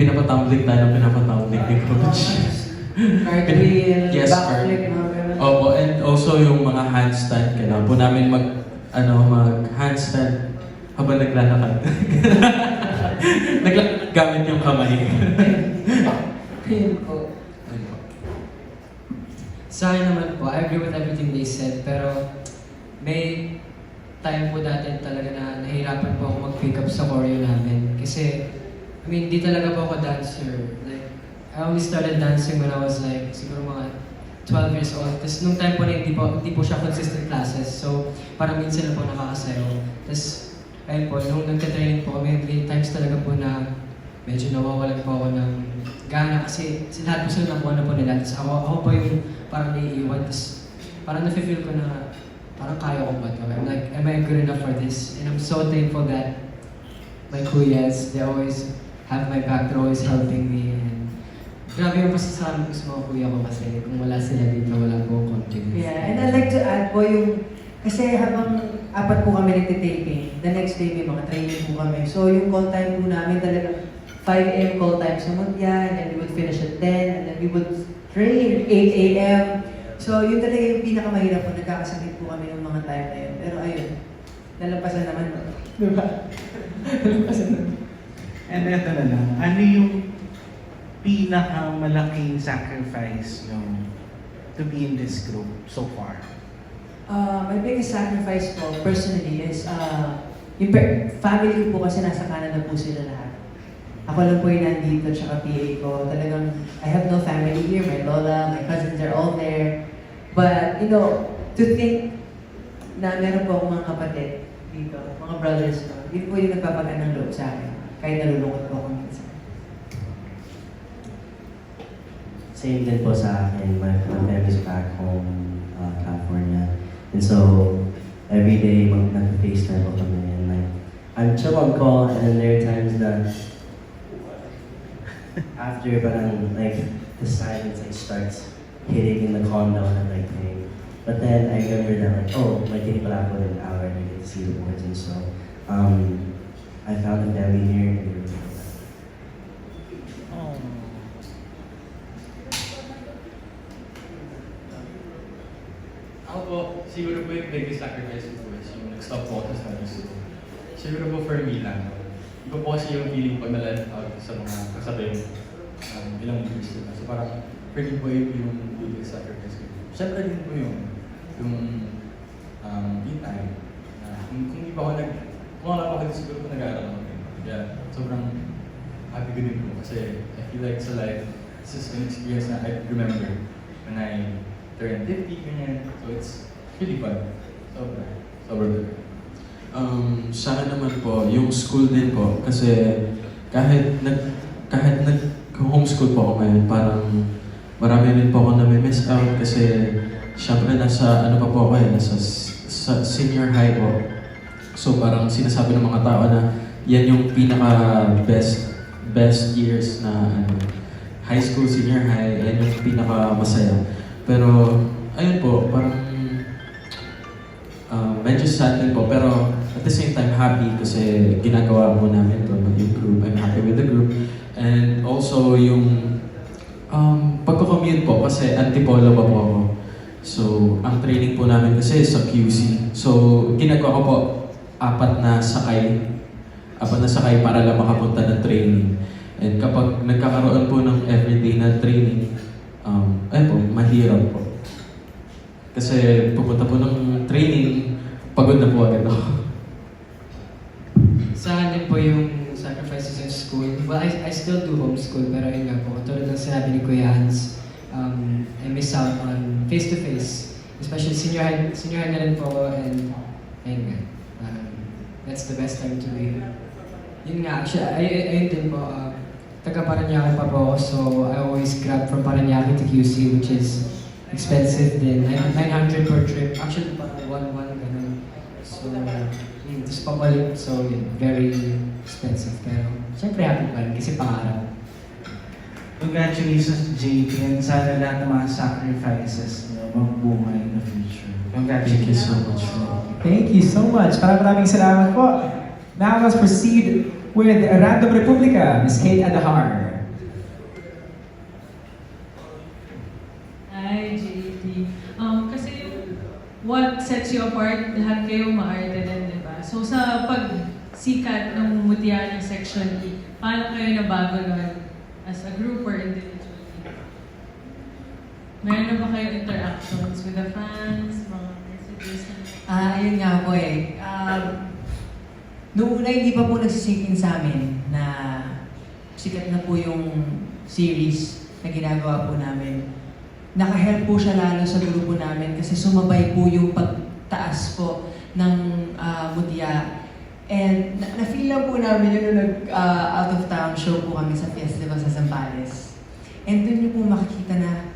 Speaker 7: pinapatumbling tayo ng pinapatumbling ni coach.
Speaker 2: Cartwheel,
Speaker 7: Yes,
Speaker 2: backflip, mga ganun.
Speaker 7: Opo, and also yung mga handstand, kailangan po namin mag-handstand habang naglalakad. Naglalakad gamit yung kamay.
Speaker 2: Ayun po.
Speaker 11: Sa akin naman po, I agree with everything they said, pero may time po dati talaga na nahirapan po ako mag-pick up sa choreo namin. Kasi, I mean, di talaga po ako dancer. Like, I only started dancing when I was like, siguro mga 12 years old. Tapos nung time po na hindi po siya consistent classes. So parang minsan na po nakakasayo. Tapos ayun po, nung nagtatraining po kami, may times talaga po na medyo nawawalan po ako ng gana kasi lahat po sila nakuha na po nila. Tapos ako po yung parang naiiwan. Tapos parang nafe-feel ko na parang kaya ko ba ito? I'm like, am I good enough for this? And I'm so thankful that my kuyas, they always have my back, they're always helping me. And grabe yung pasasalamat ko sa mga kuya ko kasi kung wala sila dito, wala po akong confidence.
Speaker 2: Yeah, and I'd like to add po yung, kasi habang 4 po kami nagtitaping, the next day may mga training po kami. So yung call time po namin talaga 5 a.m. call time sa Mundian, and we would finish at 10, and then we would train 8 a.m. So yun talaga yung pinakamahirap po, nagkakasakit po kami ng mga time na yun. Pero ayun, nalampasan naman. Diba? Nalampasan naman.
Speaker 14: And eto na lang, ano yung pinakamalaking sacrifice nyo to be in this group so far?
Speaker 2: My biggest sacrifice po, personally, is yung family ko po kasi nasa Canada po sila lahat. Ako lang po yung nandito, tsaka PA ko. Talagang, I have no family here. My lola, my cousins are all there. But, you know, to think na meron po akong mga kapatid dito, mga brothers ko, yun po yung nagpapagaan ng loob sa akin. Kahit nalulungkot po ako minsan.
Speaker 3: Same din po sa akin. My family's back home, California. And so, every day, nag-FaceTime ko kami. And like, I'm chill on call, and then there are times that after parang like the silence like starts hitting in the calm down and like thing. But then I remember that like, oh, my day pala ako in an hour and I get to see the boards, and so I found a family here and we're really glad.
Speaker 4: Ako po, siguro po yung biggest sacrifice ko is yung nag-stop po ako sa studies ko. Siguro po for me lang. Iba po kasi yung feeling pag na-left out sa mga kasabay ilang years diba. So parang for me po yung biggest sacrifice ko. Siyempre din po yung me time. Kung hindi pa ako kung wala pa ako siguro po nag-aaral ako din. Kaya sobrang happy ko din po kasi I feel like sa life, this is an experience na I remember when I turned 50, ganyan. So it's really fun. Sobrang good.
Speaker 7: Sa akin naman po, yung school din po, kasi kahit nag-homeschool po ako ngayon, parang marami rin po ako nami-miss out kasi syempre nasa ano pa po ako nasa senior high po. So parang sinasabi ng mga tao na yan yung best years na high school, senior high, yan yung pinaka masaya. Pero ayun po, parang medyo sad din po, pero at the same time happy kasi ginagawa mo namin to yung group. I'm happy with the group. And also yung pagko-commute po kasi antipolo pa po ako. So ang training po namin kasi sa QC. So ginagawa ko po 4 na sakay para lang makapunta ng training. And kapag nagkakaroon po ng everyday na training, ayun po, mahirap po. Kasi pupunta po ng training, pagod na po agad ako.
Speaker 11: Sa akin po yung sacrifices in school. Well, I still do homeschool, pero yun nga po, katulad ng sinabi ni Kuya Hans, I miss out on face-to-face. Especially senior high na rin po ako, and ayun nga, that's the best time to be. Yun nga, actually, ayun din po, taga Paranaque pa po ako, so I always grab from Paranaque to QC, which is expensive din. 900 per trip. Actually, parang 1-1 ganun. So, tapos pabalik. So, yun, very expensive. Pero, syempre happy pa rin kasi pangarap.
Speaker 14: Congratulations, JP, and sana lahat ng mga sacrifices nyo magbunga in the future.
Speaker 7: Thank you so much.
Speaker 5: Thank you so much. Maraming salamat po. Now let's proceed with Random Republica, Ms. Kate Adahar.
Speaker 15: Hi, JP. Kasi yung what sets you apart, lahat kayo maarte din, di ba? So sa pagsikat ng Mutya ng Section E, paano kayo nabago nun as a group or individually? Meron na ba kayo interactions with the fans, mga messages?
Speaker 2: Ayun nga po eh. Noong una hindi pa po nagsisingin sa amin na sikat na po yung series na ginagawa po namin. nakahelp po siya lalo sa grupo namin kasi sumabay po yung pagtaas po ng mutya. And na-feel lang po namin yun nung out of town show po kami sa festival sa Zambales. And dun niyo po makikita na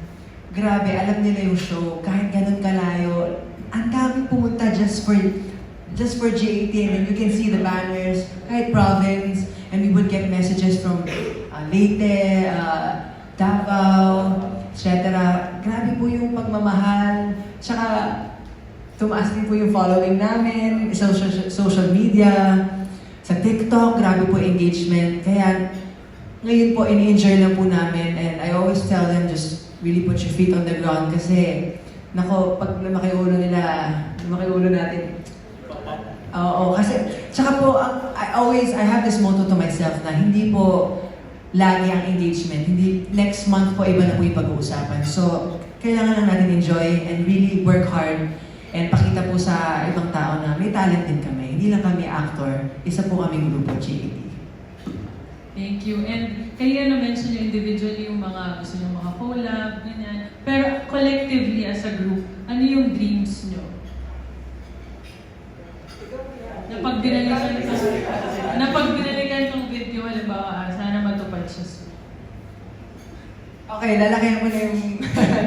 Speaker 2: grabe, alam nila yung show, kahit ganun kalayo, ang daming pumunta just for G18, and you can see the banners, kahit province, and we would get messages from Leyte, Davao, etc. Grabe po yung pagmamahal, tsaka tumaas din po yung following namin, social media, sa TikTok, grabe po engagement. Kaya ngayon po, ini-enjoy lang po namin, and I always tell them, just really put your feet on the ground kasi, nako, pag lumaki ulo natin, oo, kasi, tsaka po, I have this motto to myself na hindi po lagi ang engagement, hindi, next month po, iba na po yung pag-uusapan. So, kailangan lang natin enjoy and really work hard and pakita po sa ibang tao na may talent din kami. Hindi lang kami actor, isa po kami grupo, GAT.
Speaker 15: Thank you. And kanina na-mention nyo individually yung mga gusto nyo maka-collab, ganyan. Pero collectively as a group, ano yung dreams nyo? Napag binalikan ng video, halimbawa, sana matupad siya soon.
Speaker 2: Okay, lalakayan ko na yung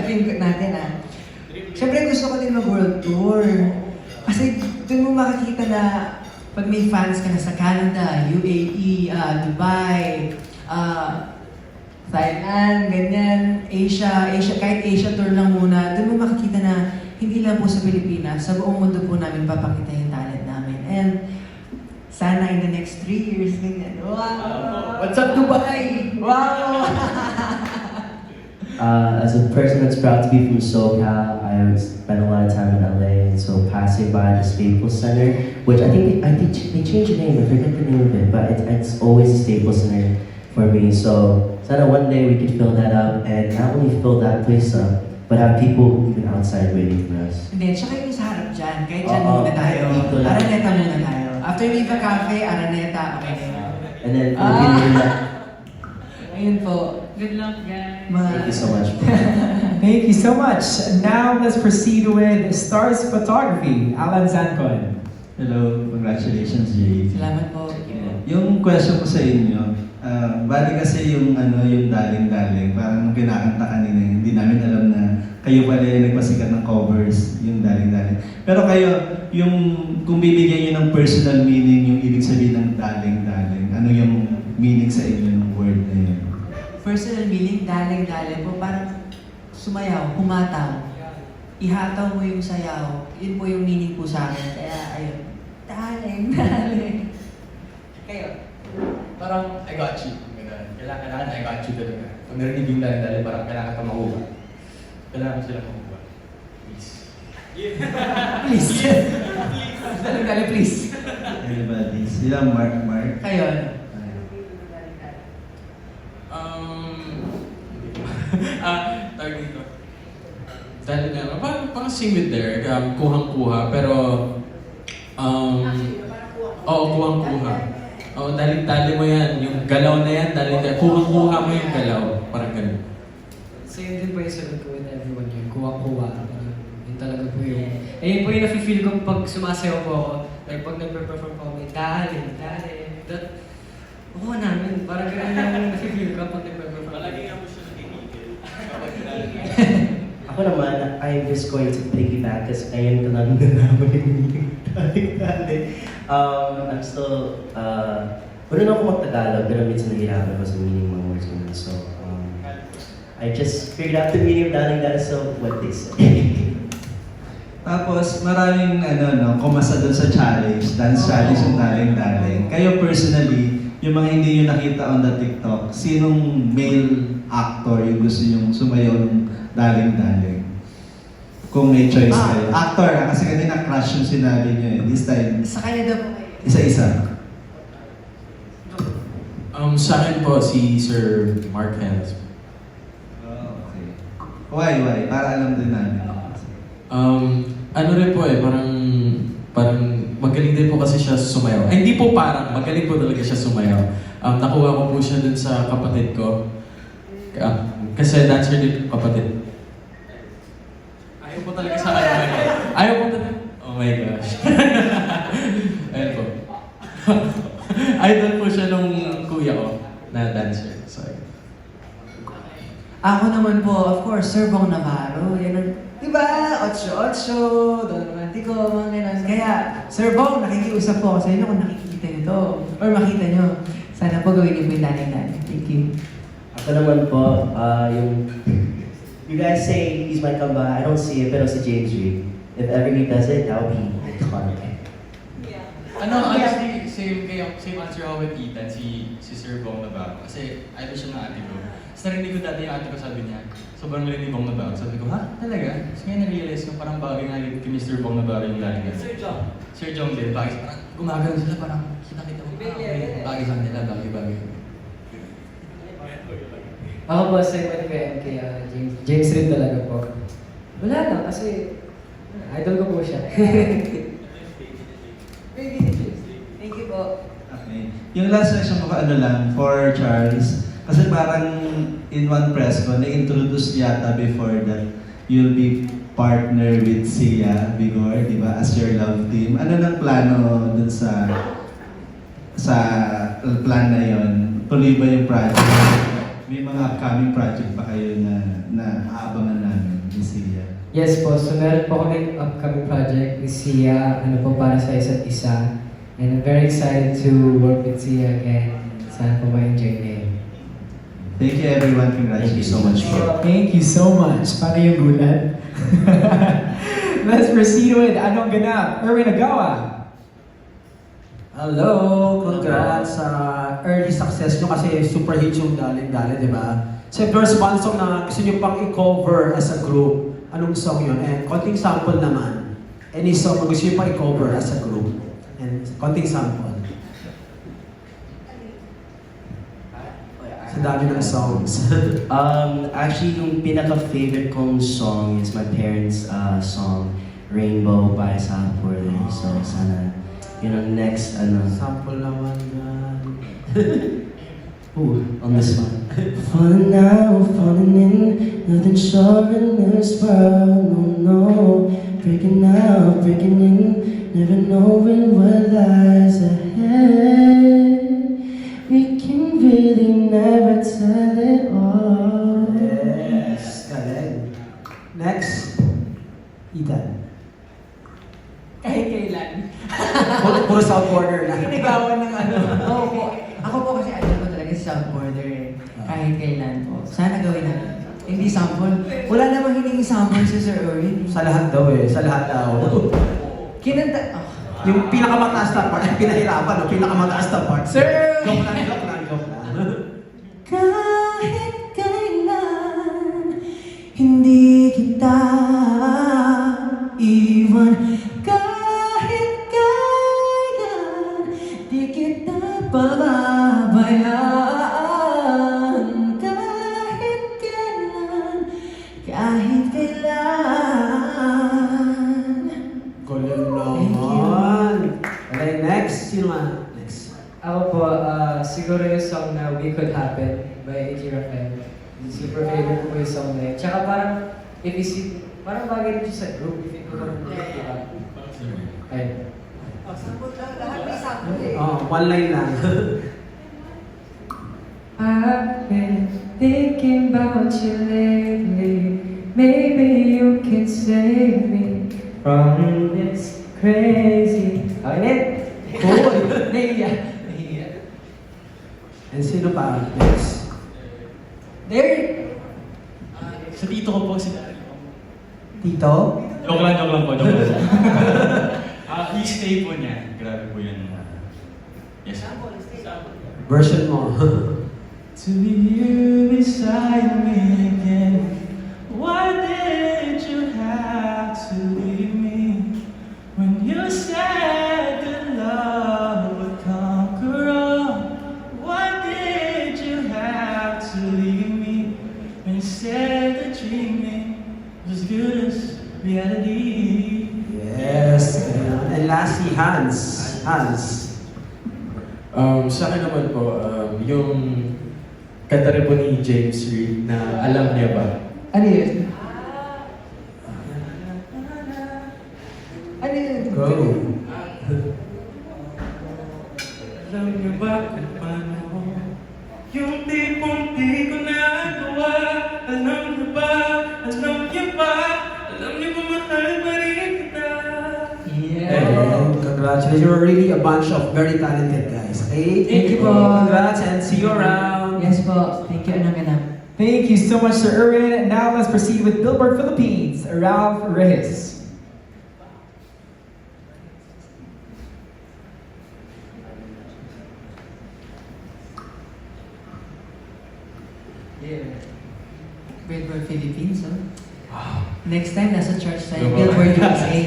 Speaker 2: dream natin Siyempre gusto ko din mag-world tour. Kasi doon mo makikita na pag may fans ka na sa Canada, UAE, Dubai, Thailand, ganyan, Asia, kahit Asia tour lang muna, doon mo makikita na hindi lang po sa Pilipinas, sa buong mundo po namin papakita yung talent namin. And sana in the next 3 years, ganyan. Wow! What's up, Dubai? Wow!
Speaker 3: As a person that's proud to be from SoCal, I spent a lot of time in LA, and so passing by the Staples Center, which I think they changed the name, I forget the name of it, but it's always the Staples Center for me. So one day we could fill that up, and not only fill that place up, but have people even outside waiting for us.
Speaker 2: Hindi, tsaka yung sa harap dyan, kahit dyan muna tayo. Araneta muna tayo. After Viva Cafe, Araneta, okay na.
Speaker 3: And then,
Speaker 2: ayun po.
Speaker 15: Good luck, guys.
Speaker 3: Thank you so much.
Speaker 5: Thank you so much. Now let's proceed with Stars Photography, Alan Zancon.
Speaker 16: Hello, congratulations, Jay.
Speaker 2: Salamat po.
Speaker 16: Yung question ko sa inyo, bali kasi yung daling-daling, parang nung kinakanta kanina, hindi namin alam na kayo pala yung nagpasikat ng covers, yung daling-daling. Pero kayo, kung bibigyan nyo ng personal meaning, yung ibig sabihin ng daling-daling, ano yung meaning sa inyo ng word na yun?
Speaker 2: Personal meaning, daling-daling po, parang sumayaw, humataw. Ihataw mo yung sayaw. Yun po yung meaning po sa akin. Kaya, ayun. Daling-daling. Kayo?
Speaker 4: Parang, I got you. Kailangan I got you talaga. Kung narinig yung dali-dali, parang kailangan ka makuha. Kailangan sila makuha. Please.
Speaker 2: Please. Daling-dali, please.
Speaker 16: Everybody. Sila Mark.
Speaker 2: Kayo,
Speaker 7: tawag dito. Dahil na, parang sing with Derek, kuhang-kuha, pero, kuhang-kuha. Dali mo yan, yung galaw na yan, kuhang-kuha mo yung galaw, parang ganun.
Speaker 11: So yun din po yung sagot ko with everyone yun, kuha-kuha. Yun talaga po yung, yun po yung nafe-feel ko pag sumasayaw po ako. Like pag nag-perform po ako, dali. Oo namin, parang ganun yung nafe-feel ko pag nag-perform.
Speaker 12: Palagi nga mo siya nakikinig.
Speaker 3: Ako naman, I'm just going to piggyback kasi ngayon ko lang nalaman yung daling-daling. I'm still, marunong ako mag-Tagalog, pero minsan nahihirapan ako sa meaning mga words ko. So, I just figured out the meaning of daling-daling, so what they say.
Speaker 16: Tapos, maraming kumasa doon sa challenge, dance challenge yung daling-daling. Kayo personally, yung mga hindi nyo nakita on the TikTok, sinong male actor yung gusto nyong sumayaw ng daling-daling? Kung may choice kayo. Actor kasi kanina crush yung sinabi nyo eh. This time,
Speaker 2: sa kanya daw po.
Speaker 16: isa-isa.
Speaker 7: Sa akin po, si Sir Mark Helms.
Speaker 16: Okay. Why? Para alam din namin.
Speaker 7: Ano rin po parang magaling din po kasi siya sumayaw. Ay, hindi po magaling po talaga siya sumayaw. Nakuha ko po siya dun sa kapatid ko. Kasi dancer din kapatid.
Speaker 4: po talaga sa kanya. Ayaw po talaga. Oh my gosh. Ayun po. Idol po siya nung kuya ko na dancer. Sorry.
Speaker 2: Ako naman po, of course, Sir Bong Navarro. Yan ang, di ba? 8-8, Don Romantico, mga ganun. Kaya, Sir Bong, nakikiusap po ako sa inyo kung nakikita niyo to. Or makita niyo. Sana po gawin niyo po yung daling-daling. Thank you.
Speaker 3: Ako naman po, you guys say he's my kamba, I don't see it, pero si James Reid. If ever he does it, that would be iconic.
Speaker 4: Ano, honestly, same answer ako with Ethan, si Sir Bong Navarro. Kasi idol siya ng ate ko. Tapos narinig ko dati yung ate ko sabi niya, sobrang galing ni Bong Navarro. Sabi ko, ha? Talaga? Tapos ngayon na-realize ko parang bagay nga kay Mr. Bong Navarro yung lagi niya. Sir Jong din, bagay parang gumagano sila, parang kita-kita mo. Bagay sa nila, bagay-bagay.
Speaker 11: Ako po, second ko yan kay James Reid talaga po. Wala lang, kasi idol ko po siya.
Speaker 2: Thank you po.
Speaker 16: Okay. Yung last section ko ano lang, for Charles. Kasi parang in one press ko, na-introduce yata before that you'll be partner with Sia Vigor, di ba, as your love team. Ano nang plano dun sa plan na yon? Tuloy ba yung project? May mga upcoming project pa kayo na aabangan namin ni Sia?
Speaker 11: Yes po, so meron po kami upcoming project with Sia, ano po para sa isa't isa. And I'm very excited to work with Sia again. Sana po ma-enjoy niyo.
Speaker 16: Thank you everyone, congratulations.
Speaker 3: Thank you so much.
Speaker 5: Thank you so much. Paano yung gulat? Let's proceed with Anong Ganap? Erwin Agawa.
Speaker 17: Hello! Congrats sa early success nyo kasi super hit yung Daling-Dali, di ba? So if there's one song na gusto nyo pang i-cover as a group, anong song yun? And konting sample naman. Any song na gusto nyo pang i-cover as a group? And konting sample. Sa dami ng songs.
Speaker 3: Actually, yung pinaka-favorite kong song is my parents' song, Rainbow by South Porter. So sana, yun ang next,
Speaker 17: Sample naman yan.
Speaker 3: Ooh, on this one. Falling now, falling in, nothing sure in this world, no, no. Breaking out, breaking in, never knowing what lies ahead. We can really never tell it all.
Speaker 17: Yes, galing. Next, Ethan.
Speaker 2: Kahit kailan.
Speaker 17: Puro South Border lang.
Speaker 2: Nagawan ng ano. Oo po. Ako po kasi alam ko talaga si South Border eh. Kahit kailan po. Sana gawin natin. Hindi sample. Wala namang hiningi sample si Sir Erwin.
Speaker 17: Sa lahat daw eh. Sa lahat daw.
Speaker 2: Kinanta... Oh.
Speaker 17: Yung pinakamataas na part, pinahirapan, no? Pinakamataas na part.
Speaker 2: Sir!
Speaker 17: Joke lang.
Speaker 2: Kahit kailan, hindi kita iwan. Kahit kailan, di kita pababayaan. Kahit kailan, kahit kailan.
Speaker 17: Galing naman. Okay, next. Sino nga? Next.
Speaker 11: Ako po, siguro yung song na We Could Happen by A.J. Rafael. Super favorite ko yung song na yun. Tsaka parang, if you see, parang bagay rin siya sa group, if you go on group, diba? Ayun.
Speaker 13: Lahat may sample eh.
Speaker 17: One line lang.
Speaker 11: I've been thinking about you lately. Maybe you can save me from this crazy. Okay, cool. Nahiya.
Speaker 17: And sino pa? Next.
Speaker 2: There!
Speaker 4: Sa tito ko po si Dari.
Speaker 17: Tito?
Speaker 4: Joke lang po. I-stay po niya. Grabe po yun. Yes.
Speaker 17: Version mo.
Speaker 14: To be you beside me again. Why did you have to leave me when you said that love would conquer all? Why did you have to leave me when you said that dreaming was as good as reality?
Speaker 17: Yes. And lastly, Hans.
Speaker 7: Sa akin naman po, yung kanta rin po ni James Reid na Alam Niya Ba?
Speaker 2: Ano yun?
Speaker 9: Go.
Speaker 12: Alam niyo ba kung paano yung tipong di ko nagawa? Alam niyo ba? Alam niyo ba? Alam niyo ba mahal pa rin kita?
Speaker 9: And congratulations. You're really a bunch of very talented guys. Okay?
Speaker 2: Thank you po.
Speaker 9: Congrats and see you around.
Speaker 2: Yes po. Thank you, Anang.
Speaker 5: Thank you so much, Sir Erwin. Now let's proceed with Billboard Philippines, Ralph Reyes.
Speaker 2: Billboard Philippines, oh. Next time, nasa church tayo. Billboard USA.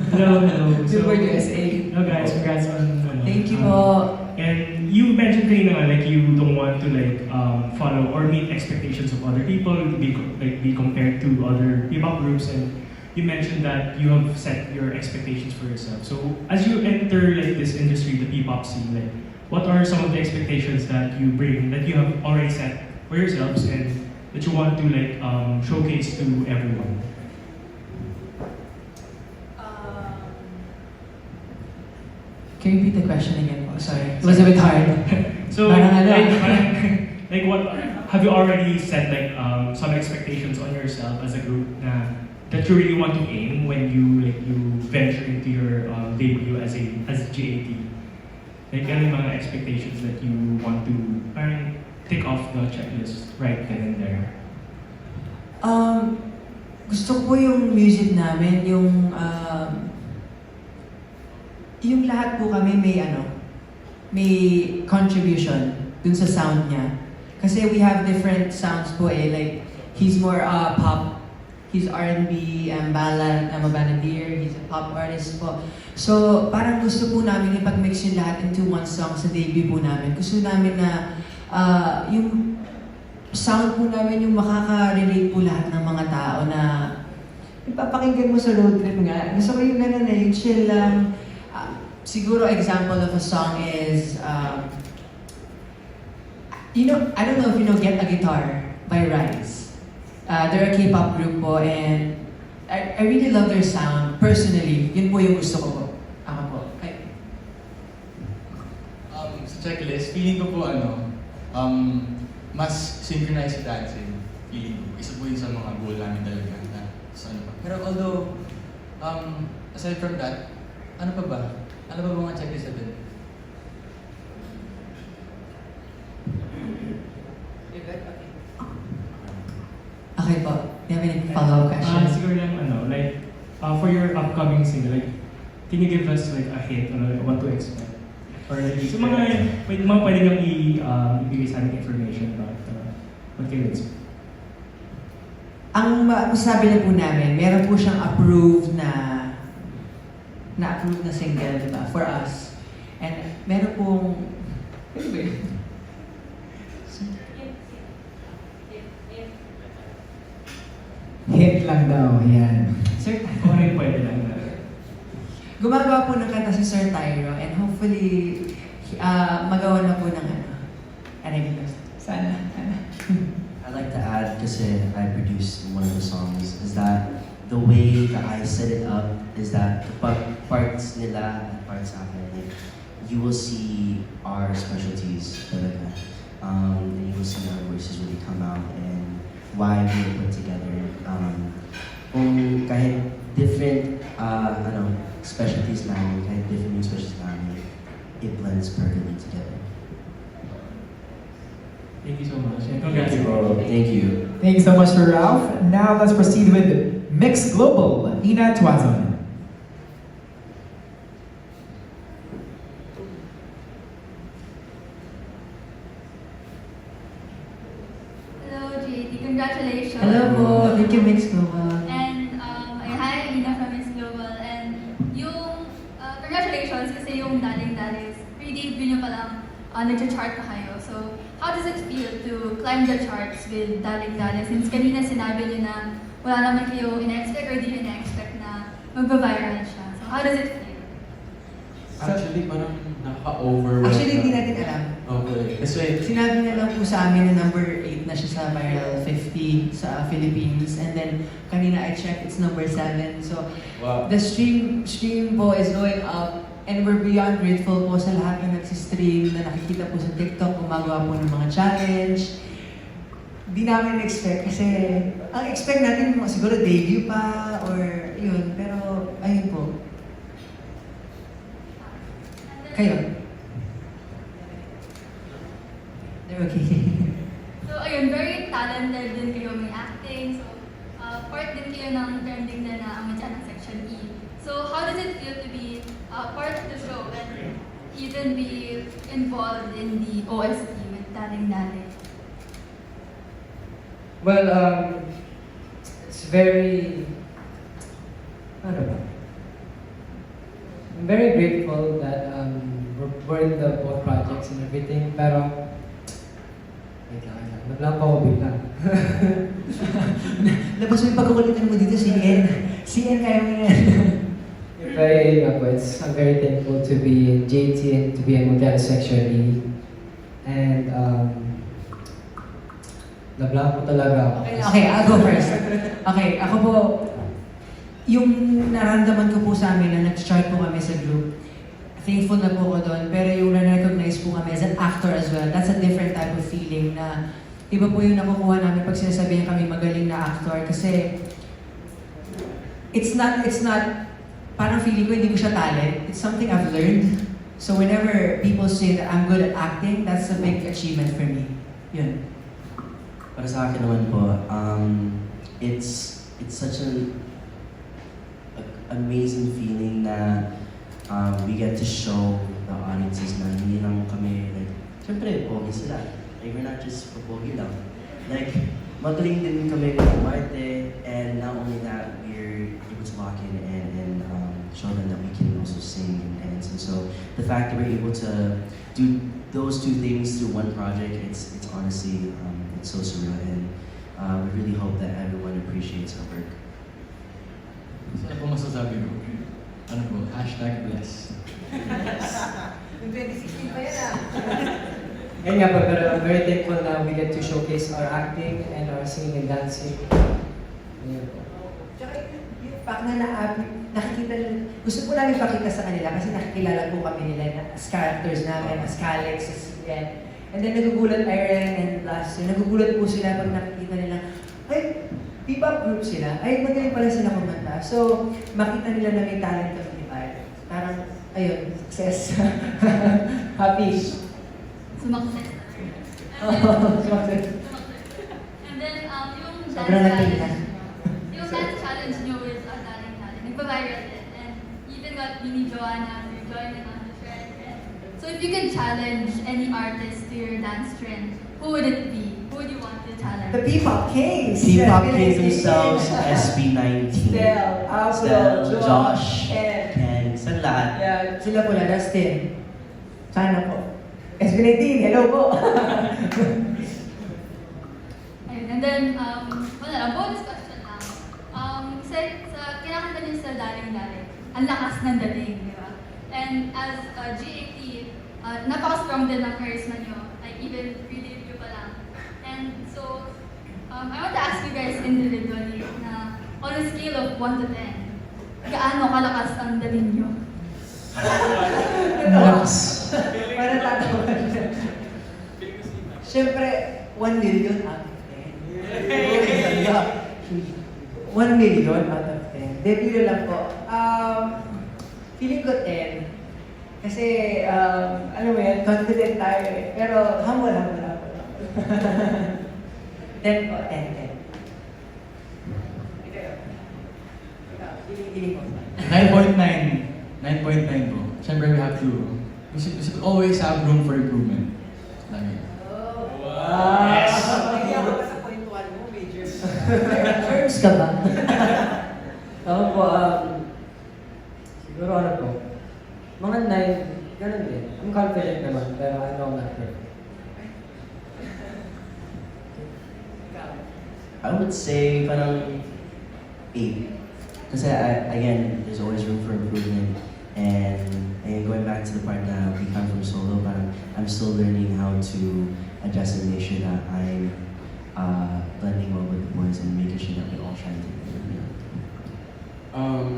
Speaker 18: Hello.
Speaker 2: Billboard USA.
Speaker 18: No guys, congrats on
Speaker 2: Thank you po.
Speaker 18: And you mentioned kanina like you don't want to like follow or meet expectations of other people, be compared to other P-pop groups, and you mentioned that you have set your expectations for yourself. So as you enter like this industry, the P-pop scene, like what are some of the expectations that you bring that you have already set for yourselves and that you want to like showcase to everyone?
Speaker 2: Can you repeat the question again po? Sorry. It was a bit hard.
Speaker 18: So, like what have you already set like some expectations on yourself as a group that you really want to aim when you venture into your debut as GAT? Like ano yung mga expectations that you want to tick off the checklist right then and there?
Speaker 2: Gusto ko po yung music namin, yung lahat po kami may contribution dun sa sound niya. Kasi we have different sounds po like he's more pop, he's R&B, ballad, I'm a balladeer, he's a pop artist po. So parang gusto po namin ipag-mix yung lahat into one song sa debut po namin. Gusto namin na yung sound po namin yung makaka-relate po lahat ng mga tao na ipapakinggan mo sa road trip nga. Gusto ko yung ganun yung chill lang. Siguro example of a song is, I don't know if you know Get a Guitar by Rise. They're a K-pop group po and I really love their sound. Personally, yun po yung gusto ko po. Ako po.
Speaker 4: Sa checklist, feeling ko po mas synchronized dancing. Feeling ko. Isa po yun sa mga goal namin talaga. Pero although, aside from that, ano pa ba? Ano ba mga checklist natin?
Speaker 2: Okay po. Do you have any follow-up questions?
Speaker 18: Siguro lang for your upcoming single, like, can you give us like a hint on what to expect? Or like, so mga pwede niyong ibigay sa ating information about what can you expect?
Speaker 2: Ang masasabi na po namin, meron po siyang approved na single, diba, for us. And meron pong, ano ba yun?
Speaker 5: Hit lang daw, yan.
Speaker 2: Sir,
Speaker 18: pwede lang na.
Speaker 2: Gumagawa po ng kanta si Sir Tyro and hopefully magawa na po ng sana.
Speaker 3: I'd like to add, kasi I produced one of the songs, is that the way that I set it up is that the parts nila and parts akin, you will see our specialties talaga. And you will see our voices really come out and why we were put together. Kung kahit different specialties namin, kahit different yung specialties namin, it blends perfectly together.
Speaker 18: Thank you so much. And congrats.
Speaker 3: Thank you.
Speaker 5: Thank you so much, Sir Ralph. Now let's proceed with Mix Global, Ina Tuazon.
Speaker 19: Hello, JT. Congratulations.
Speaker 2: Hello po. Thank you, Mix Global.
Speaker 19: And hi, Ina from Mix Global. And yung congratulations kasi yung Daling pre-debut nyo pa lang nag-chart pa kayo. So, how does it feel to climb the charts with Daling since kanina sinabi nyo na wala naman kayo ina-expect or di ina-expect na magba-viral siya. So, how does it feel?
Speaker 7: Actually, parang nakaka-overwhelm.
Speaker 2: Actually, hindi natin alam.
Speaker 7: Okay. Kasi
Speaker 2: Sinabi na lang po sa amin na number 8 na siya sa viral 50 sa Philippines. And then, kanina I checked, it's number 7. So, the stream po is going up. And we're beyond grateful po sa lahat na nagsistream, na nakikita po sa TikTok, gumagawa po ng mga challenge. Di namin expect kasi, ang expect natin siguro debut pa or yun. Pero, ayun po. Kayo? Okay.
Speaker 19: So, ayun, very talented din kayo may acting. So, part din kayo ng trending na ang Matiana Section E. So, how does it feel to be part of the show and even be involved in the OST with Daling-Daling?
Speaker 11: Well, it's very, I'm very grateful that we're in the both projects and everything, pero wait lang. Naglang pa ako bigla.
Speaker 2: Labas mo yung pagkukulitan mo dito, CN. CN, kaya mo yan.
Speaker 11: I'm very thankful to be in JT and to be in Matiana Section E. And, nablang ko talaga.
Speaker 2: Okay, I'll go first. Okay, ako po, yung naramdaman ko po sa amin na nag-start po kami sa group, thankful na po ako doon, pero yung na-recognize po kami as an actor as well, that's a different type of feeling na iba po yung nakukuha namin pag sinasabihan kami magaling na actor kasi it's not, parang feeling ko hindi ko siya talent, it's something I've learned. So whenever people say that I'm good at acting, that's a big achievement for me. Yun.
Speaker 3: Para sa akin naman po, it's such an amazing feeling na we get to show the audiences na hindi lang kami, like, syempre, pogi sila. Like, we're not just for pogi lang. Like, magaling din kami kumarte, and not only that, we're able to walk in and show them that we can also sing and dance. And so, the fact that we're able to do those two things through one project, it's honestly, it's so surreal, and we really hope that everyone appreciates our work.
Speaker 4: Ano po masasabi ko? Ano po? #bless.
Speaker 2: Yung 2016 pa yan ah.
Speaker 11: Ngayon nga po, pero I'm very thankful na we get to showcase our acting and our singing and dancing. Ngayon po.
Speaker 2: Tsaka yung fact na nakikita, gusto po namin pakita sa kanila kasi nakikilala po kami nila as characters namin, as Calix, as Ian. And then nagugulat Irene and Blas, nagugulat po sila pag nakikita nila, ay, P-pop group sila, ay magaling pala sila kumanta. So, makita nila na may talent kami ni Byron. Parang, ayun, success. Happy.
Speaker 19: Sumakses.
Speaker 2: Sumakses.
Speaker 19: And then, yung
Speaker 2: Sobrang
Speaker 19: dance
Speaker 2: natin
Speaker 19: challenge, yung dance challenge nyo with Daling-Daling, nagpa-viral din. And even got Mini Joanna to join in on the trend. So if you could challenge any artist to your dance trend, who would it be? Who would you want to challenge?
Speaker 2: The P-pop Kings!
Speaker 3: P-pop Kings themselves, SB19.
Speaker 2: Stel, Apple,
Speaker 3: Josh,
Speaker 2: Ken.
Speaker 3: Ken, sa lahat.
Speaker 2: Yeah, sila po na, Dustin. Sana po. SB19, hello po!
Speaker 19: And then, wala lang, bonus question lang. Sa kinakanta niyo sa Daling-Daling, ang lakas ng dating, di ba? And as GAT, napaka-strong din ang charisma niyo, like even pre-debut pa lang. And so, I want to ask you guys individually na on a scale of 1 to 10, gaano kalakas ang dating niyo?
Speaker 2: Para tatawa siya. Siyempre, 1 million out of 10. 1 million out of 10. Debut lang po. Feeling ko 10. Kasi, alam mo yan, confident tayo eh. Pero humble ako. 10 po, 10.
Speaker 4: 9.9. 9.9 po. Siyempre, we have to, we should always have room for improvement. Lagi.
Speaker 2: Yes! Hindi ako sa point 1 mo, major. First ka ba?
Speaker 11: Ako po, siguro ano po, mga 9, ganun din. I'm confident naman, pero I know I'm not perfect.
Speaker 3: I would say parang 8. Kasi again, there's always room for improvement. And going back to the part that we come from solo, parang I'm still learning how to adjust and make sure that I'm blending well with the boys and making sure that we all shine together.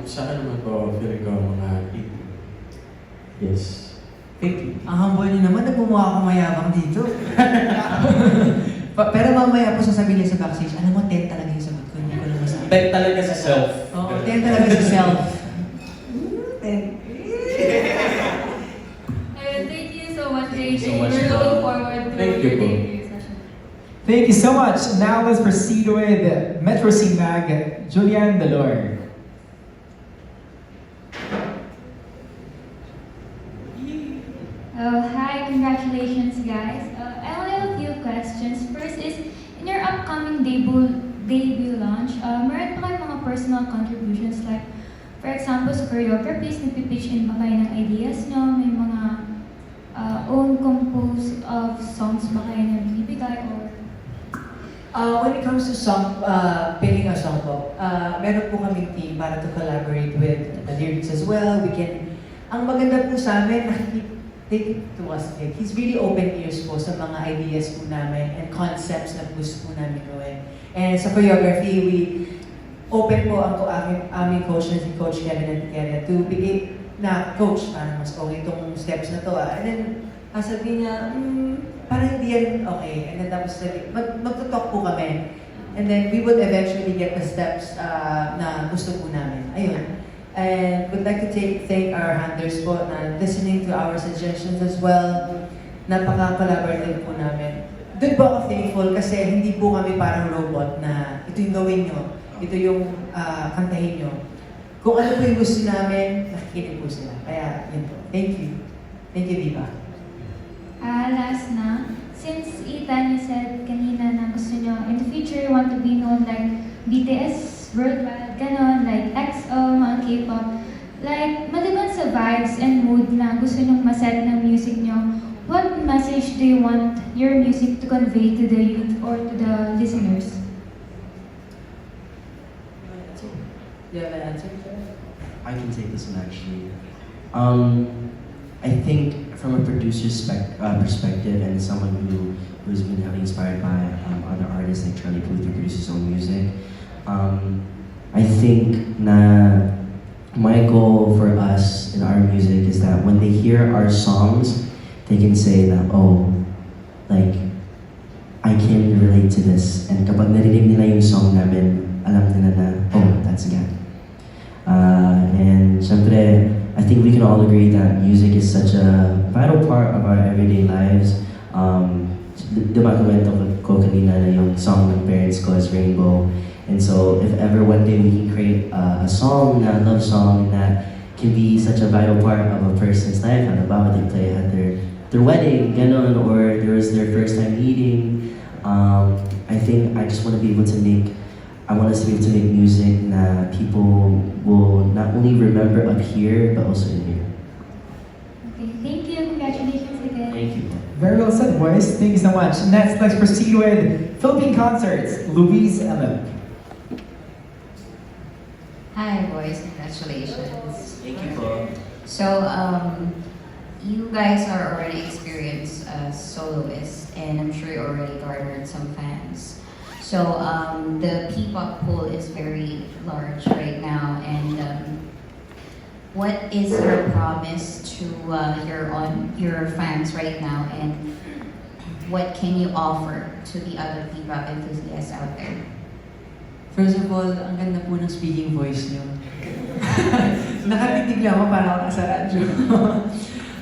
Speaker 7: Sa akin naman po, feeling ko mga 8. Yes.
Speaker 2: Thank you. Ang humble niyo naman, nagmumukha akong mayabang dito. Pero mamaya po sasabihin niya sa backstage, alam mo, 10 talaga yung sagot ko, hindi ko lang masabi.
Speaker 7: 10 talaga sa self.
Speaker 2: Oo, 10 talaga sa self. 10.
Speaker 19: Thank you so much, JJ.
Speaker 7: So much,
Speaker 19: We're looking forward to
Speaker 7: Thank you
Speaker 19: your
Speaker 7: po.
Speaker 19: debut session.
Speaker 5: Thank you so much. Now let's proceed with Metro Mag, Julian Delor.
Speaker 20: Hi, congratulations guys. I only have a few questions. First is, in your upcoming debut launch, meron pa kayo mga personal contributions like, for example, sa choreographies, nagpipitch in ba kayo ng ideas nyo? May mga own compose of songs ba kayo na binibigay or?
Speaker 2: When it comes to song, picking a song po, meron po kaming team para to collaborate with the lyrics as well. Ang maganda po sa amin, take it to us, like, he's really open ears po sa mga ideas po namin and concepts na gusto po namin gawin. And sa choreography, we open po ang aming coach na si Coach Kevin Antiqueria to bigay na, coach, parang mas okay itong steps na to And then, sabi niya, parang hindi yan okay. And then tapos magtutalk po kami. And then we would eventually get the steps na gusto po namin. Ayun. And we'd like to thank our handlers po na listening to our suggestions as well. Napaka-collaborative po namin. Doon po ako thankful kasi hindi po kami parang robot na ito yung gawin nyo, ito yung kantahin nyo. Kung ano po yung gusto namin, nakikinig po sila. Kaya yun po. Thank you. Thank you, Viva.
Speaker 20: Last na, since Ethan, you said kanina na gusto nyo, in the future, you want to be known like BTS worldwide, ganon, like EXO, mga K-pop. Like, maliban sa vibes and mood na gusto nyong maset ng music nyo, what message do you want your music to convey to the youth or to the listeners?
Speaker 2: Do you have an answer?
Speaker 3: I can take this one actually. I think from a producer's perspective and someone who's been heavily inspired by other artists like Charlie Puth who produces his own music, I think na my goal for us in our music is that when they hear our songs, they can say that, oh, like, I can relate to this. And kapag narinig nila yung song namin, alam nila na, oh, that's Gab. And syempre, I think we can all agree that music is such a vital part of our everyday lives. Dumakuwento ko kanina na yung song ng parents ko is Rainbow. And so if ever one day we can create a song, a love song that can be such a vital part of a person's life, ano ba, they play at their wedding, ganon, or there was their first time meeting, I think I just want to be able to I want us to be able to make music that people will not only remember up here, but also in here.
Speaker 20: Okay, thank you. Congratulations again.
Speaker 3: Thank you.
Speaker 5: Very well said, boys. Thank you so much. Next, let's proceed with Philippine Concerts, Luis Ellen.
Speaker 21: Hi, boys. Congratulations.
Speaker 3: Thank you, Paul.
Speaker 21: So, you guys are already experienced as soloists, and I'm sure you already garnered some fans. So, the P-pop pool is very large right now, and what is your promise to your fans right now, and what can you offer to the other P-pop enthusiasts out there?
Speaker 2: First of all, ang ganda po ng speaking voice niyo. Nakatitig lang ako para ako nasa radyo.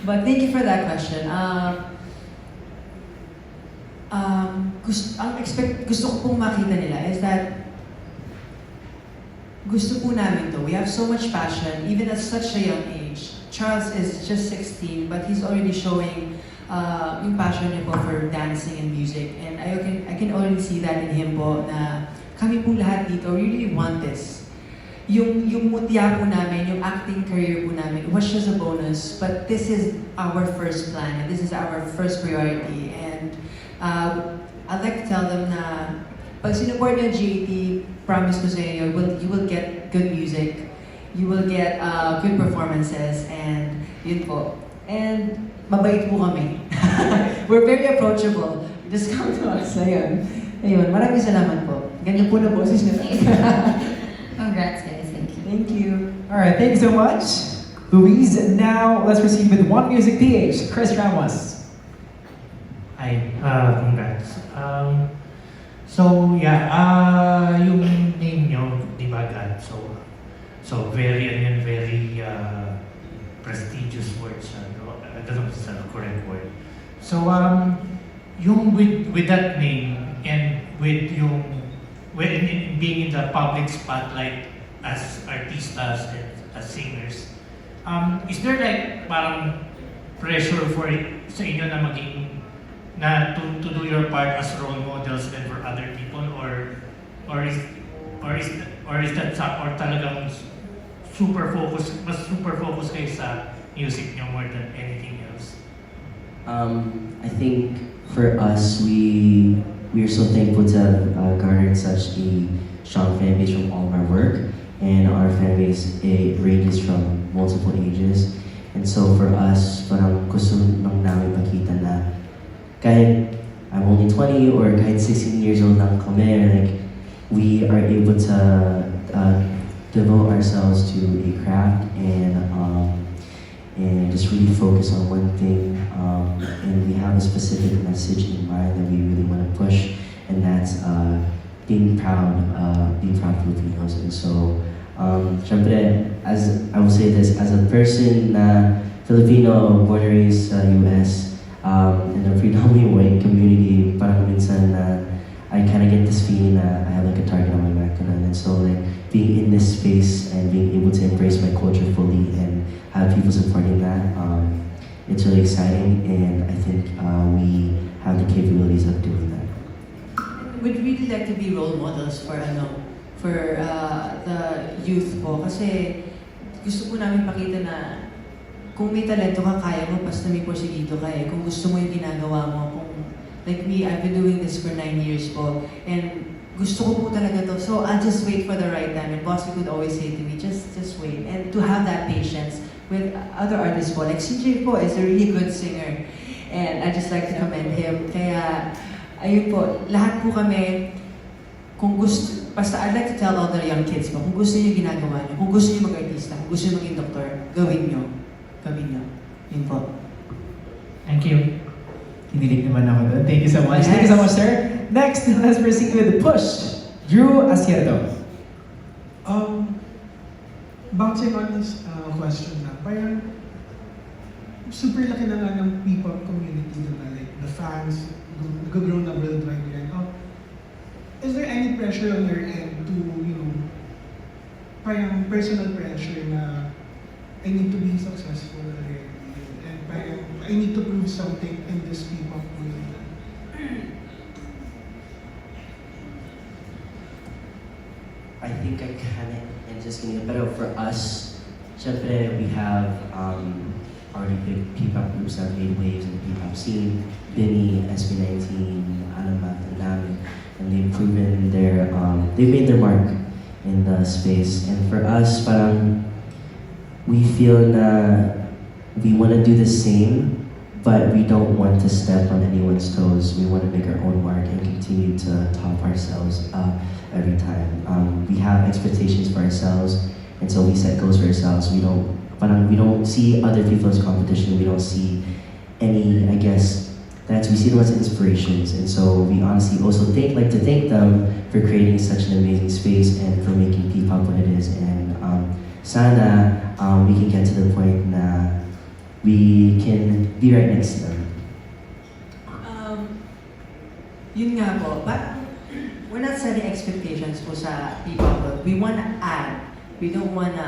Speaker 2: But thank you for that question. Gusto ko pong makita nila is that gusto po namin to. We have so much passion, even at such a young age. Charles is just 16, but he's already showing yung passion niya po for dancing and music. And I can already see that in him po na kami po lahat dito really want this. Yung mutya po namin, yung acting career po namin was just a bonus, but this is our first plan, and this is our first priority. And I'd like to tell them na pag sinuport niyo GAT, promise ko sa inyo, you will get good music, you will get good performances, and yun po. And mabait po kami. We're very approachable. Just come to us, ayun. Ayun, maraming salamat po. Ganyan po na boses niyo.
Speaker 21: Congrats, guys. Thank you.
Speaker 2: Thank you.
Speaker 5: All right, thank you so much, Louise. Now let's proceed with One Music PH, Chris Ramos.
Speaker 6: Hi, congrats. Yung name nyo, Dimagat, so very, very prestigious words. I don't know if it's the correct word. So, yung with that name and with being in the public spotlight as artistas and as singers, is there like parang pressure for sa inyo na maging to do your part as role models and for other people, or is that or talagang super focus kayo sa music nyo more than anything else?
Speaker 3: I think for us, we are so thankful to have garnered such a strong fan base from all of our work, and our fan base, it ranges from multiple ages. And so for us, parang gusto lang namin makita na kahit I'm only 20 or kahit 16 years old lang kami, like we are able to devote ourselves to a craft and just really focus on one thing. And we have a specific message in mind that we really want to push, and that's being proud Filipinos. And so, syempre, as I will say this, as a person na Filipino, born and raised sa US, in a predominantly white community, parang minsan I kind of get this feeling that I have like a target on my back, and so like being in this space and being able to embrace my culture fully and have people supporting that, it's really exciting, and I think we have the capabilities of doing that.
Speaker 2: We'd really like to be role models for the youth po, kasi gusto po namin pakita na kung may talento ka, kaya mo, basta may porsigido ka eh. Kung gusto mo yung ginagawa mo, like me, I've been doing this for 9 years po, and gusto ko po talaga to. So I'll just wait for the right time. And Boss would always say to me, just wait. And to have that patience with other artists po, like CJ po is a really good singer. And I just like to commend him. Kaya, ayun po, lahat po kami, kung gusto, basta I'd like to tell all the young kids po, kung gusto niyo ginagawa niyo, kung gusto niyo mag-artista, kung gusto niyo maging doktor, gawin niyo. Yun po.
Speaker 5: Thank you. Kinilig naman ako doon. Thank you so much. Yes. Thank you so much, sir. Next, let's proceed with Push, Drew Asierto.
Speaker 22: Bouncing on this question na, parang super laki na nga ng P-pop community na, like the fans, nag-grow na worldwide yan. Is there any pressure on your end to, parang personal pressure na I need to be successful already, and parang I need to prove something in this P-pop world?
Speaker 3: I think I kind of am just getting it better for us. Syempre, we have already big P-pop groups that have made waves in the P-pop scene. Binny, SB19, Alamat, and Nami, and they've proven they've made their mark in the space. And for us, parang we feel that we want to do the same, but we don't want to step on anyone's toes. We want to make our own mark and continue to top ourselves up every time. We have expectations for ourselves, and so we set goals for ourselves. We don't see other people as competition. We don't see any, I guess, we see them as inspirations. And so we honestly also like to thank them for creating such an amazing space and for making P-pop what it is. And sana we can get to the point na we can be right next to them.
Speaker 2: Yun nga po, but we're not setting expectations po sa P-pop. We want to add. We don't want to,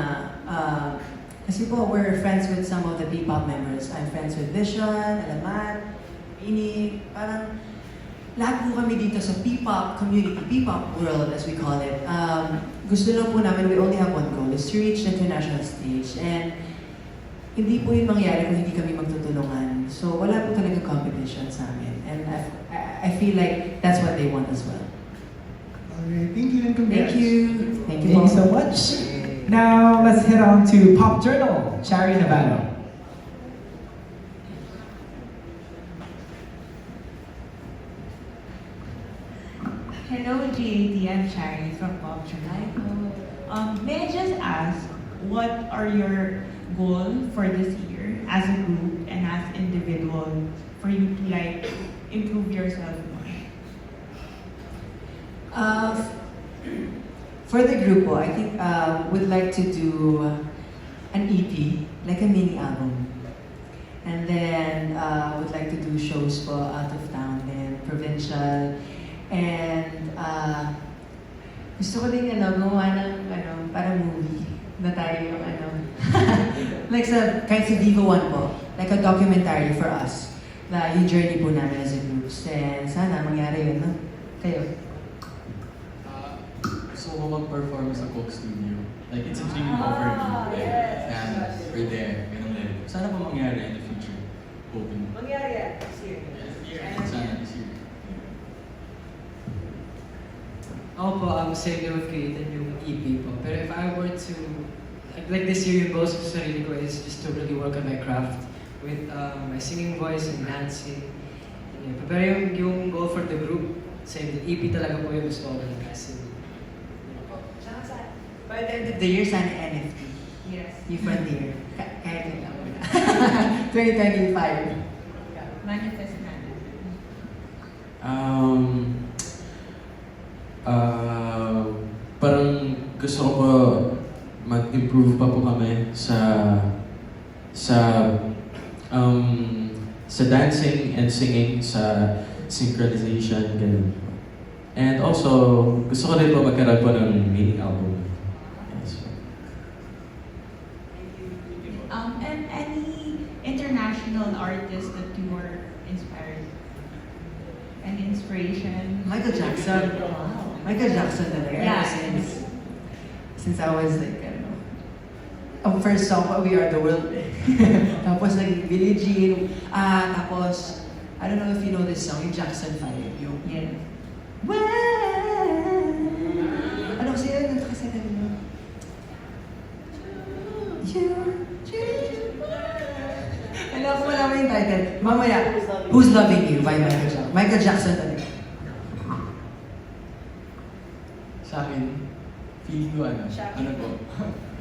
Speaker 2: kasi po, we're friends with some of the P-pop members. I'm friends with Vision, Alamat, Ini, parang lahat po kami dito sa P-pop community, P-pop world as we call it. Gusto lang po namin, we only have one goal, is to reach the international stage. And hindi po yun mangyari kung hindi kami magtutulungan. So wala po talaga competition sa amin. And I feel like that's what they want as well.
Speaker 22: Alright, thank you and congrats.
Speaker 2: Thank you.
Speaker 5: Thank you so much. Now, let's head on to Pop Journal, Chari Navarro.
Speaker 1: Hello, GAT. I'm Shari from Pop July. May I just ask, what are your goals for this year as a group and as individual for you to like improve yourself more?
Speaker 2: For the group po, I think we'd like to do an EP, like a mini album. And then would like to do shows po out of town and provincial. And gusto ko din gumawa ng parang movie na tayo yung like kahit sa Vivo One po, like a documentary for us na yung journey po namin as a group. And sana mangyari yun, no? Kayo?
Speaker 4: Gusto ko mag-perform sa Coke Studio. Like, it's a dream come for me. Like, we're there. Ganun level. Sana po mangyari in the future. Hoping.
Speaker 2: Mangyari this year.
Speaker 4: Sana this year.
Speaker 11: Ako po, same day we've created yung EP po. Pero if I were to, like this year, yung goals ko sa sarili ko is just to really work on my craft with my singing voice and dancing. Yeah. Pero yung goal for the group, same day, EP talaga po yung gusto ko ng kasi.
Speaker 2: By the end of the year, sana NFT.
Speaker 1: Yes.
Speaker 2: Yung frontier. Kahit yun lang. 2025.
Speaker 1: Manifest natin.
Speaker 7: Parang gusto ko pa mag-improve pa po kami sa dancing and singing, sa synchronization, ganun. And also, gusto ko rin po magkaroon po ng mini album. Yes.
Speaker 1: And any international artist that you were inspired? Any inspiration?
Speaker 2: Michael Jackson.
Speaker 1: Wow.
Speaker 2: Michael Jackson talaga.
Speaker 1: Yeah.
Speaker 2: Since I was like, ang first song pa, We Are The World. Tapos naging Billie Jean. Tapos, I don't know if you know this song, yung Jackson 5. Yung,
Speaker 1: yes.
Speaker 2: Ano kasi yun? Kasi kanino? Alam ko wala mo yung title. Mamaya, Who's Loving You by Michael Jackson. Michael Jackson talaga.
Speaker 4: Sa akin, feeling ko ano po,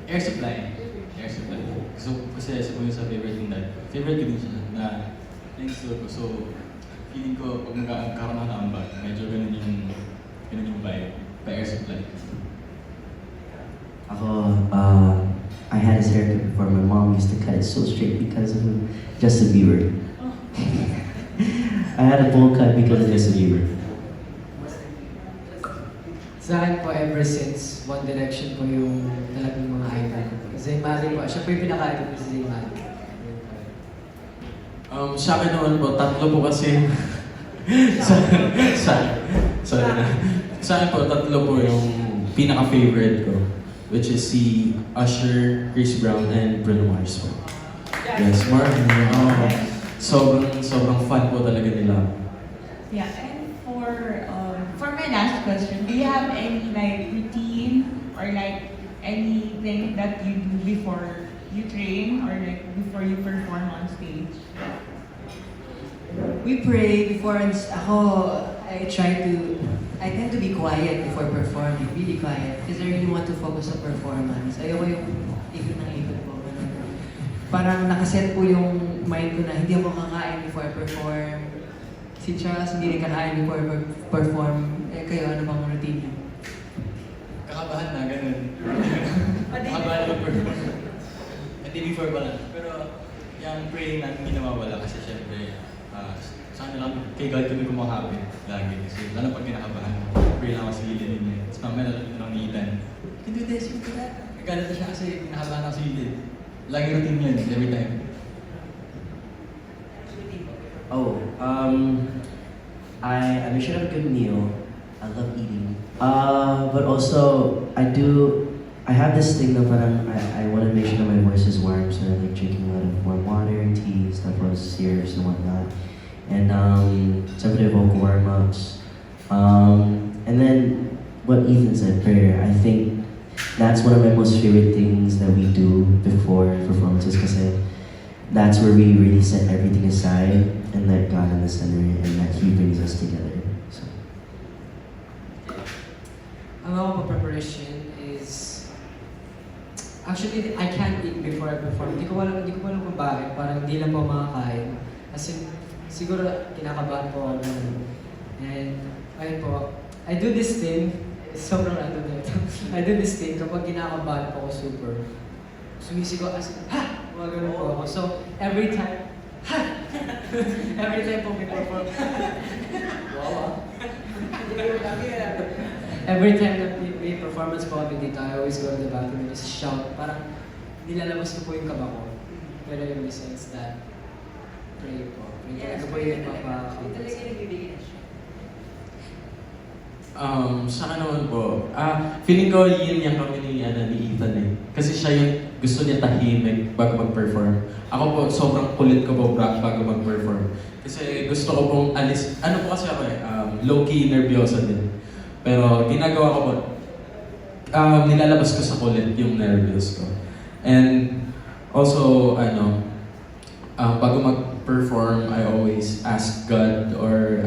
Speaker 4: Air Supply. Air Supply. So, kasi isa po yung sa favorite yung dad. Favorite ko din siya na next door ko. So, feeling ko pag magkakaroon ako ng ambag, medyo ganun yung vibe. Pa Air Supply.
Speaker 3: Ako, I had his haircut before. My mom used to cut it so straight because of Justin Bieber. I had a bowl cut because of Justin Bieber.
Speaker 11: Sa akin po, ever since One Direction po yung talagang mga idol ko po. Zayn Malik po, siya po yung pinaka-idol ko si Zayn Malik.
Speaker 7: Sa akin naman po, tatlo po kasi. Sorry na. Sa akin po, tatlo po yung pinaka-favorite ko. Which is si Usher, Chris Brown, and Bruno Mars po. Yes, Martin. Sobrang fun po talaga nila.
Speaker 1: Yeah, and for my last question, do you have any like routine or like anything that you do before you train or like before you perform on stage?
Speaker 2: We pray before, I tend to be quiet before performing, really quiet, because I really want to focus on performance. Ayoko yung ikot ng ikot po. Parang nakaset po yung mind ko na hindi ako kakain before I perform. Si Charles hindi rin kakain before perform. Kayo, ano bang routine niyo?
Speaker 4: Kakabahan na, ganun. Kakabahan na mag-perform. Hindi before ba lang. Pero yung praying natin hindi nawawala kasi syempre, sana lang kay God kami kumakapit lagi. Kasi lalo pag kinakabahan, pray lang ako sa gilid niya. Tapos mamaya lang ni Ethan, you can do this, you can do that. Nagalit na siya kasi kinakabahan ako sa gilid. Lagi routine yun, every time.
Speaker 3: I should have a good meal. I love eating. But also, I have this thing that I want to make sure that my voice is warm, so I like drinking a lot of warm water, tea, stuff like syrups and whatnot. And some vocal warm-ups. And then what Ethan said, prayer. I think that's one of my most favorite things that we do before performances because that's where we really set everything aside and let God in the center and that He brings us together. So.
Speaker 11: ginagawa ko pa preparation is actually I can't eat before I perform. Hindi ko alam kung bakit. Parang hindi lang po makakain. Kasi siguro kinakabahan po ako ganun. And ayun po, I do this thing, sobrang random na ito. I do this thing kapag kinakabahan po ako super. Sumisigaw as in, ha! Mga ganun po ako. So every time, ha! Every time po may perform. Wow. Every time na may performance po kami dito, I always go to the bathroom and just shout. Parang nilalabas ko po yung kaba ko. Pero yung besides that, pray po. Pray talaga po yung mapa-compensate.
Speaker 7: Sa akin naman po, feeling ko yin yang kami ni Ethan eh. Kasi siya yung gusto niya tahimik bago mag-perform. Ako po, sobrang kulit ko po bago mag-perform. Kasi gusto ko pong alis, ano po kasi ako eh, low-key nervyoso din. Pero ginagawa ko po, nilalabas ko sa kulit yung nervous ko. And also, bago mag-perform, I always ask God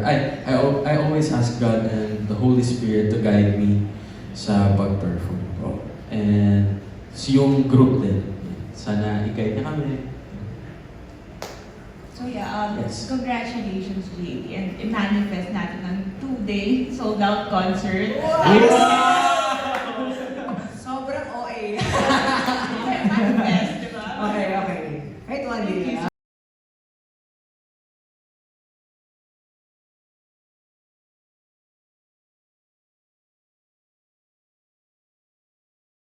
Speaker 7: I always ask God and the Holy Spirit to guide me sa pag-perform ko. And yung group din, sana i-guide niya kami.
Speaker 1: So yeah,
Speaker 3: Yes.
Speaker 1: congratulations, JD, and i-manifest natin ang 2-day sold-out concert.
Speaker 2: Sobrang OA.
Speaker 1: Manifest, di ba?
Speaker 2: Okay. Kahit one day.